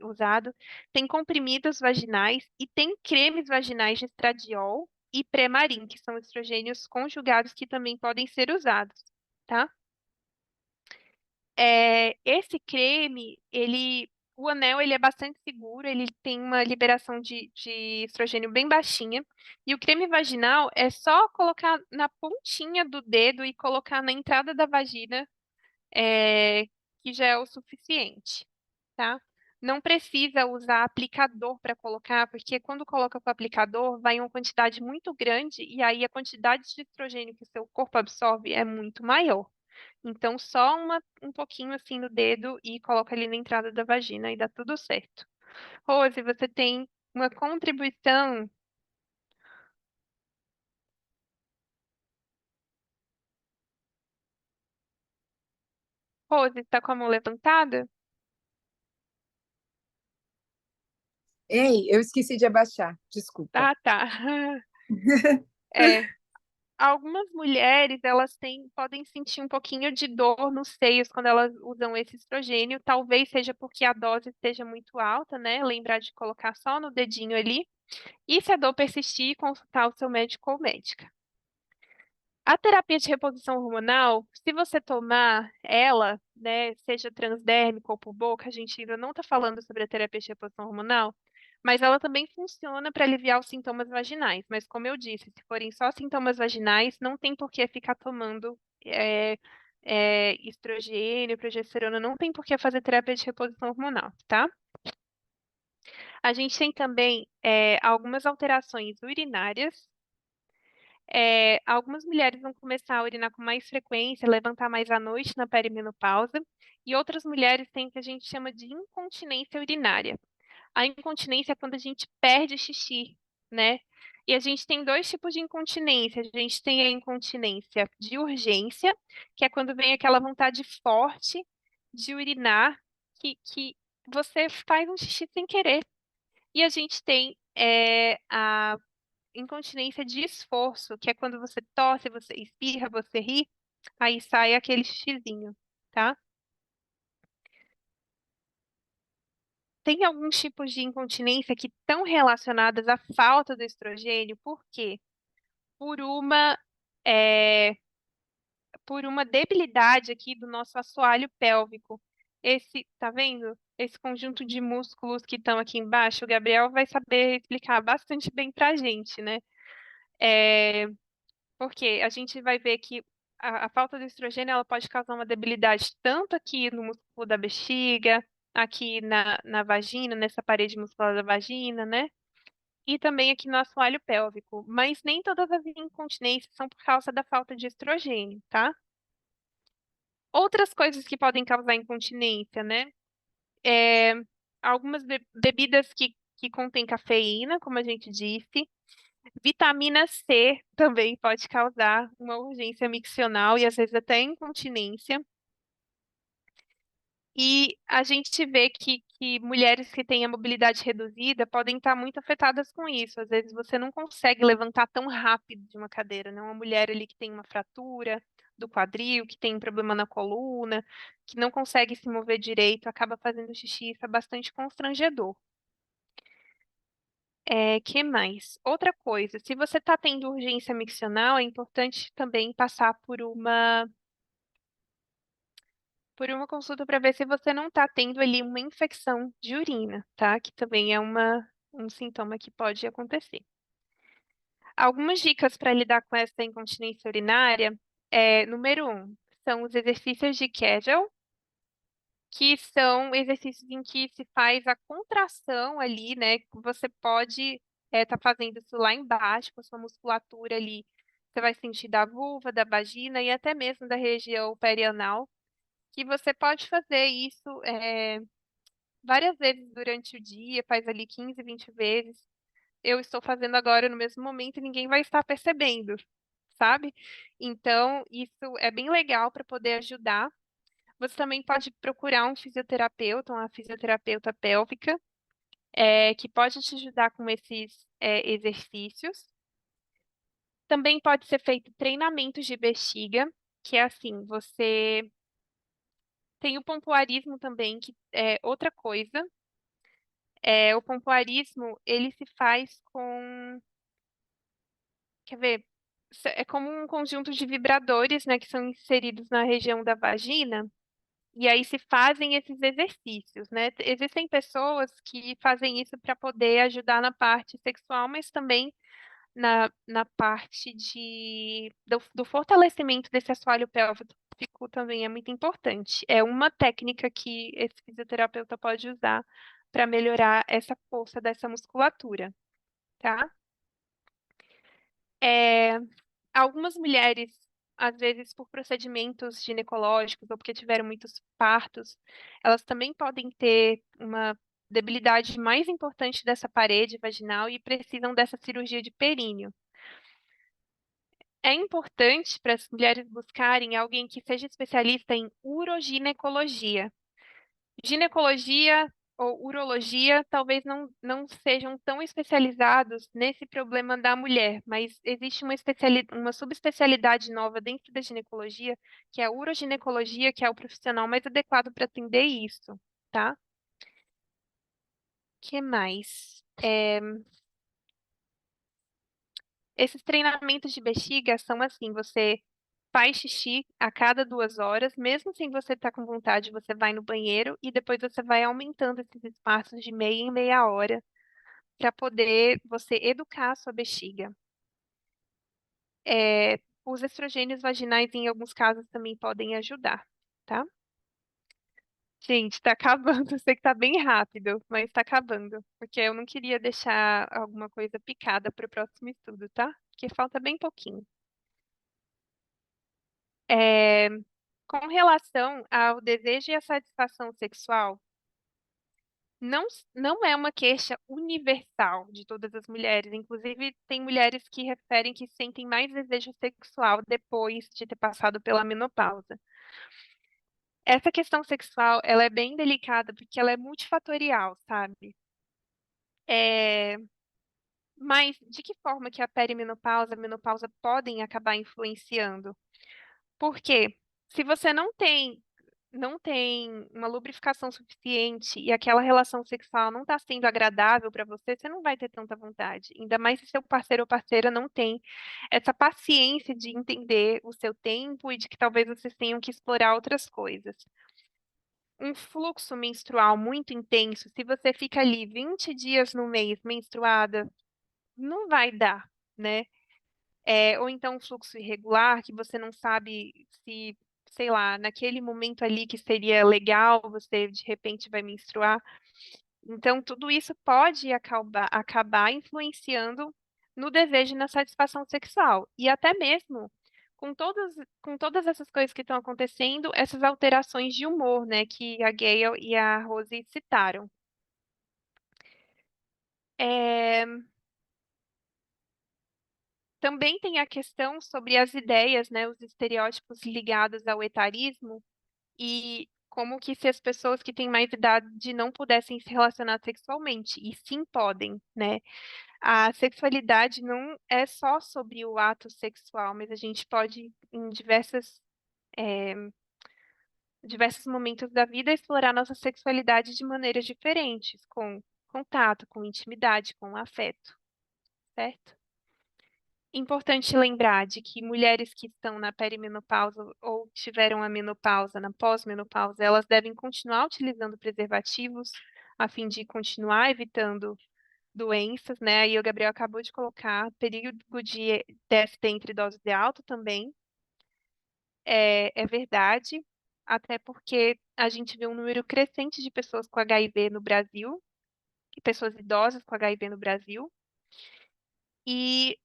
usado. Tem comprimidos vaginais e tem cremes vaginais de estradiol e Premarin, que são estrogênios conjugados que também podem ser usados, tá? Esse creme, o anel, ele é bastante seguro, ele tem uma liberação de estrogênio bem baixinha. E o creme vaginal é só colocar na pontinha do dedo e colocar na entrada da vagina, é, que já é o suficiente, tá? Não precisa usar aplicador para colocar, porque quando coloca com o aplicador, vai em uma quantidade muito grande e aí a quantidade de estrogênio que o seu corpo absorve é muito maior. Então, só um pouquinho assim no dedo e coloca ali na entrada da vagina e dá tudo certo. Rose, você tem uma contribuição? Rose, está com a mão levantada? Ei, eu esqueci de abaixar, desculpa. Ah, tá. É, algumas mulheres, podem sentir um pouquinho de dor nos seios quando elas usam esse estrogênio. Talvez seja porque a dose esteja muito alta, né? Lembrar de colocar só no dedinho ali. E se a dor persistir, consultar o seu médico ou médica. A terapia de reposição hormonal, se você tomar ela, né, seja transdérmica ou por boca, a gente ainda não está falando sobre a terapia de reposição hormonal, mas ela também funciona para aliviar os sintomas vaginais. Mas, como eu disse, se forem só sintomas vaginais, não tem por que ficar tomando estrogênio, progesterona, não tem por que fazer terapia de reposição hormonal, tá? A gente tem também algumas alterações urinárias. Algumas mulheres vão começar a urinar com mais frequência, levantar mais à noite na perimenopausa, e outras mulheres têm o que a gente chama de incontinência urinária. A incontinência é quando a gente perde xixi, né? E a gente tem dois tipos de incontinência. A gente tem a incontinência de urgência, que é quando vem aquela vontade forte de urinar, que você faz um xixi sem querer. E a gente tem a incontinência de esforço, que é quando você tosse, você espirra, você ri, aí sai aquele xixizinho, tá? Tem alguns tipos de incontinência que estão relacionadas à falta do estrogênio, por quê? Por uma, é, por uma debilidade aqui do nosso assoalho pélvico. Tá vendo? Esse conjunto de músculos que estão aqui embaixo, o Gabriel vai saber explicar bastante bem pra gente, né? É, Porque a gente vai ver que a falta de estrogênio ela pode causar uma debilidade tanto aqui no músculo da bexiga, aqui na vagina, nessa parede muscular da vagina, né? E também aqui no assoalho pélvico. Mas nem todas as incontinências são por causa da falta de estrogênio, tá? Outras coisas que podem causar incontinência, né? Algumas bebidas que contêm cafeína, como a gente disse. Vitamina C também pode causar uma urgência miccional e às vezes até incontinência. E a gente vê que mulheres que têm a mobilidade reduzida podem estar muito afetadas com isso. Às vezes você não consegue levantar tão rápido de uma cadeira, né? Uma mulher ali que tem uma fratura do quadril, que tem um problema na coluna, que não consegue se mover direito, acaba fazendo xixi, isso é bastante constrangedor. Que mais? Outra coisa, se você está tendo urgência miccional, é importante também passar por uma consulta para ver se você não está tendo ali uma infecção de urina, tá? Que também é um sintoma que pode acontecer. Algumas dicas para lidar com essa incontinência urinária número 1, são os exercícios de Kegel, que são exercícios em que se faz a contração ali, né? Você pode estar fazendo isso lá embaixo, com a sua musculatura ali. Você vai sentir da vulva, da vagina e até mesmo da região perianal, que você pode fazer isso várias vezes durante o dia, faz ali 15, 20 vezes. Eu estou fazendo agora no mesmo momento e ninguém vai estar percebendo, sabe? Então, isso é bem legal para poder ajudar. Você também pode procurar um fisioterapeuta, uma fisioterapeuta pélvica, que pode te ajudar com esses exercícios. Também pode ser feito treinamentos de bexiga, que é assim, você tem o pompoarismo também, que é outra coisa. O pompoarismo, ele se faz com, quer ver, é como um conjunto de vibradores, né, que são inseridos na região da vagina, e aí se fazem esses exercícios, né? Existem pessoas que fazem isso para poder ajudar na parte sexual, mas também na parte do fortalecimento desse assoalho pélvico também é muito importante. É uma técnica que esse fisioterapeuta pode usar para melhorar essa força dessa musculatura, tá? É, Algumas mulheres, às vezes por procedimentos ginecológicos ou porque tiveram muitos partos, elas também podem ter uma debilidade mais importante dessa parede vaginal e precisam dessa cirurgia de períneo. É importante para as mulheres buscarem alguém que seja especialista em uroginecologia. Ginecologia ou urologia talvez não sejam tão especializados nesse problema da mulher, mas existe uma subespecialidade nova dentro da ginecologia, que é a uroginecologia, que é o profissional mais adequado para atender isso, tá? Que mais? Esses treinamentos de bexiga são assim, você faz xixi a cada 2 horas, mesmo sem você estar com vontade, você vai no banheiro e depois você vai aumentando esses espaços de meia em meia hora para poder você educar a sua bexiga. Os estrogênios vaginais, em alguns casos, também podem ajudar, tá? Gente, tá acabando. Eu sei que tá bem rápido, mas tá acabando. Porque eu não queria deixar alguma coisa picada para o próximo estudo, tá? Porque falta bem pouquinho. É, Com relação ao desejo e à satisfação sexual, não é uma queixa universal de todas as mulheres. Inclusive, tem mulheres que referem que sentem mais desejo sexual depois de ter passado pela menopausa. Essa questão sexual, ela é bem delicada porque ela é multifatorial, sabe? É, Mas de que forma que a perimenopausa, a menopausa podem acabar influenciando? Porque se você não tem uma lubrificação suficiente e aquela relação sexual não está sendo agradável para você, você não vai ter tanta vontade. Ainda mais se seu parceiro ou parceira não tem essa paciência de entender o seu tempo e de que talvez vocês tenham que explorar outras coisas. Um fluxo menstrual muito intenso, se você fica ali 20 dias no mês menstruada, não vai dar, né? Ou então um fluxo irregular, que você não sabe se, sei lá, naquele momento ali que seria legal, você de repente vai menstruar. Então, tudo isso pode acabar influenciando no desejo e na satisfação sexual. E até mesmo com todas essas coisas que estão acontecendo, essas alterações de humor, né, que a Gayle e a Rose citaram. É, Também tem a questão sobre as ideias, né, os estereótipos ligados ao etarismo e como que se as pessoas que têm mais idade não pudessem se relacionar sexualmente, e sim podem, né? A sexualidade não é só sobre o ato sexual, mas a gente pode, em diversos momentos da vida, explorar nossa sexualidade de maneiras diferentes, com contato, com intimidade, com afeto, certo? Importante lembrar de que mulheres que estão na perimenopausa ou tiveram a menopausa, na pós-menopausa, elas devem continuar utilizando preservativos a fim de continuar evitando doenças, né? Aí o Gabriel acabou de colocar período de teste entre doses de alto também. É verdade, até porque a gente vê um número crescente de pessoas com HIV no Brasil, e pessoas idosas com HIV no Brasil. E,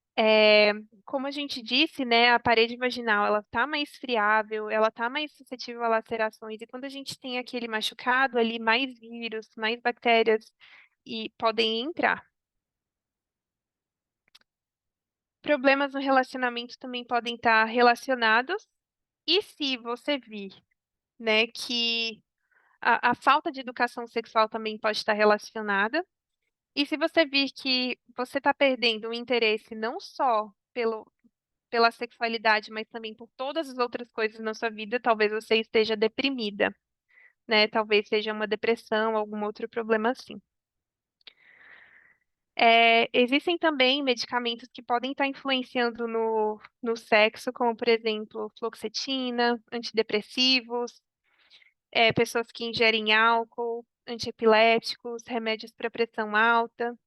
como a gente disse, né, a parede vaginal, ela tá mais friável, ela tá mais suscetível a lacerações, e quando a gente tem aquele machucado ali, mais vírus, mais bactérias e podem entrar. Problemas no relacionamento também podem estar relacionados, e se você vir, né, que a falta de educação sexual também pode estar relacionada, e se você vir que você está perdendo o interesse não só pela sexualidade, mas também por todas as outras coisas na sua vida, talvez você esteja deprimida, né? Talvez seja uma depressão, algum outro problema assim. Existem também medicamentos que podem estar influenciando no sexo, como, por exemplo, fluoxetina, antidepressivos, pessoas que ingerem álcool, antiepiléticos, remédios para pressão alta.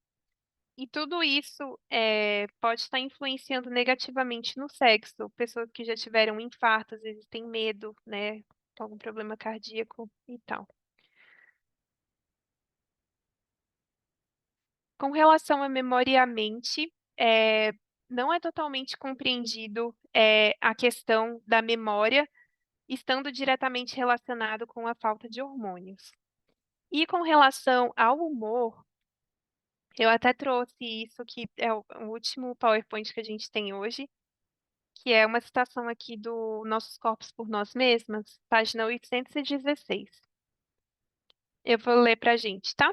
E tudo isso pode estar influenciando negativamente no sexo. Pessoas que já tiveram infarto, às vezes têm medo, né? Algum problema cardíaco e tal. Com relação à memória e à mente, não é totalmente compreendido a questão da memória estando diretamente relacionado com a falta de hormônios. E com relação ao humor, eu até trouxe isso, que é o último PowerPoint que a gente tem hoje, que é uma citação aqui do Nossos Corpos por Nós Mesmas, página 816. Eu vou ler para a gente, tá?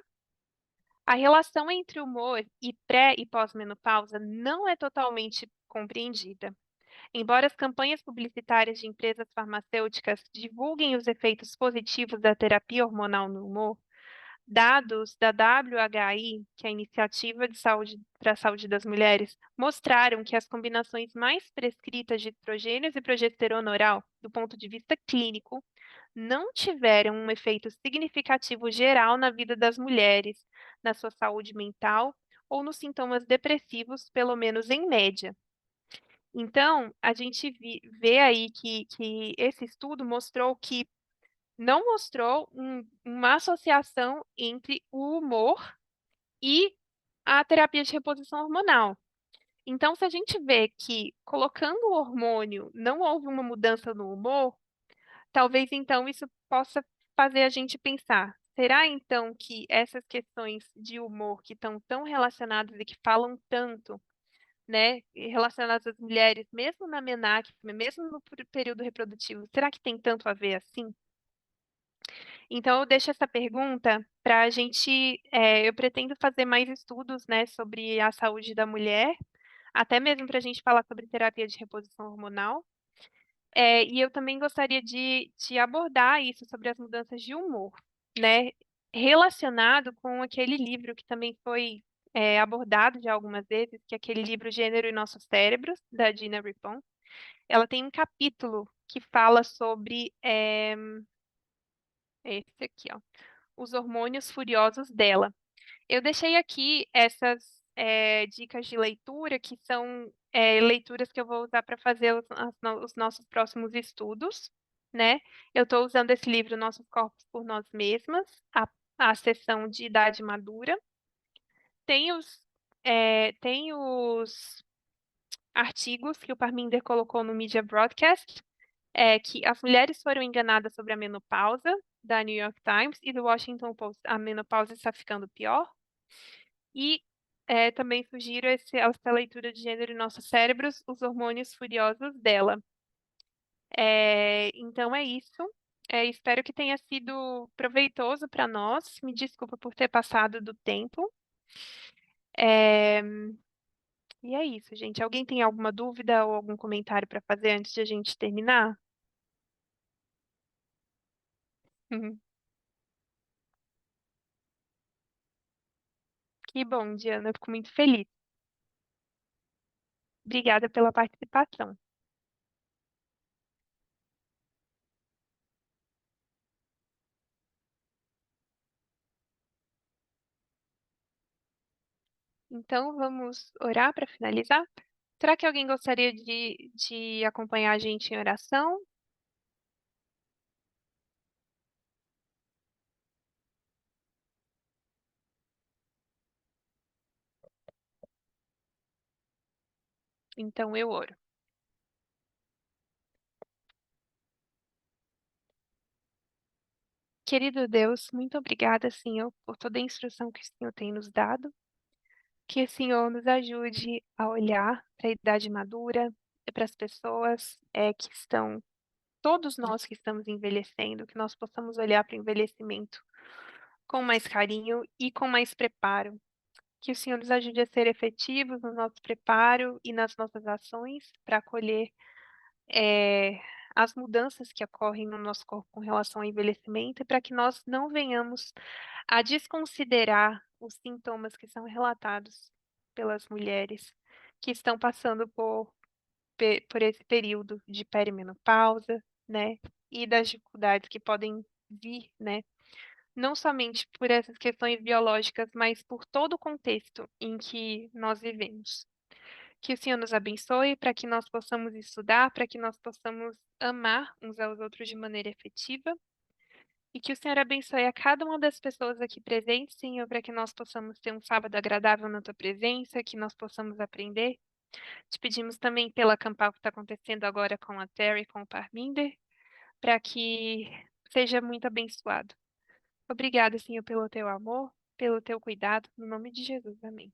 A relação entre humor e pré- e pós-menopausa não é totalmente compreendida. Embora as campanhas publicitárias de empresas farmacêuticas divulguem os efeitos positivos da terapia hormonal no humor, dados da WHI, que é a Iniciativa de Saúde para a Saúde das Mulheres, mostraram que as combinações mais prescritas de estrogênios e progesterona oral, do ponto de vista clínico, não tiveram um efeito significativo geral na vida das mulheres, na sua saúde mental ou nos sintomas depressivos, pelo menos em média. Então, a gente vê aí que esse estudo mostrou que não mostrou uma associação entre o humor e a terapia de reposição hormonal. Então, se a gente vê que colocando o hormônio não houve uma mudança no humor, talvez então isso possa fazer a gente pensar: será então que essas questões de humor que estão tão relacionadas e que falam tanto, né, relacionadas às mulheres, mesmo na menarque, mesmo no período reprodutivo, será que tem tanto a ver assim? Então, eu deixo essa pergunta para a gente. Eu pretendo fazer mais estudos, né, sobre a saúde da mulher, até mesmo para a gente falar sobre terapia de reposição hormonal. E eu também gostaria de abordar isso sobre as mudanças de humor, né, relacionado com aquele livro que também foi abordado já algumas vezes, que é aquele livro Gênero e Nossos Cérebros, da Gina Ripon. Ela tem um capítulo que fala sobre esse aqui, ó, os hormônios furiosos dela. Eu deixei aqui essas dicas de leitura, que são leituras que eu vou usar para fazer os nossos próximos estudos, né? Eu estou usando esse livro, Nossos Corpos por Nós Mesmas, a seção de idade madura. Tem os artigos que o Parminder colocou no Media Broadcast, que as mulheres foram enganadas sobre a menopausa, da New York Times e do Washington Post. A menopausa está ficando pior. E também sugiro essa leitura de gênero em nossos cérebros, os hormônios furiosos dela. Então é isso. Espero que tenha sido proveitoso para nós. Me desculpa por ter passado do tempo. É, E é isso, gente. Alguém tem alguma dúvida ou algum comentário para fazer antes de a gente terminar? Uhum. Que bom, Diana. Eu fico muito feliz. Obrigada pela participação. Então, vamos orar para finalizar? Será que alguém gostaria de acompanhar a gente em oração? Então, eu oro. Querido Deus, muito obrigada, Senhor, por toda a instrução que o Senhor tem nos dado. Que o Senhor nos ajude a olhar para a idade madura e para as pessoas que estão, todos nós que estamos envelhecendo, que nós possamos olhar para o envelhecimento com mais carinho e com mais preparo. Que o Senhor nos ajude a ser efetivos no nosso preparo e nas nossas ações para acolher eh, as mudanças que ocorrem no nosso corpo com relação ao envelhecimento e para que nós não venhamos a desconsiderar os sintomas que são relatados pelas mulheres que estão passando por esse período de perimenopausa, né, e das dificuldades que podem vir, né, não somente por essas questões biológicas, mas por todo o contexto em que nós vivemos. Que o Senhor nos abençoe para que nós possamos estudar, para que nós possamos amar uns aos outros de maneira efetiva. E que o Senhor abençoe a cada uma das pessoas aqui presentes, Senhor, para que nós possamos ter um sábado agradável na tua presença, que nós possamos aprender. Te pedimos também pela campal que está acontecendo agora com a Terry e com o Parminder, para que seja muito abençoado. Obrigada, Senhor, pelo teu amor, pelo teu cuidado, no nome de Jesus. Amém.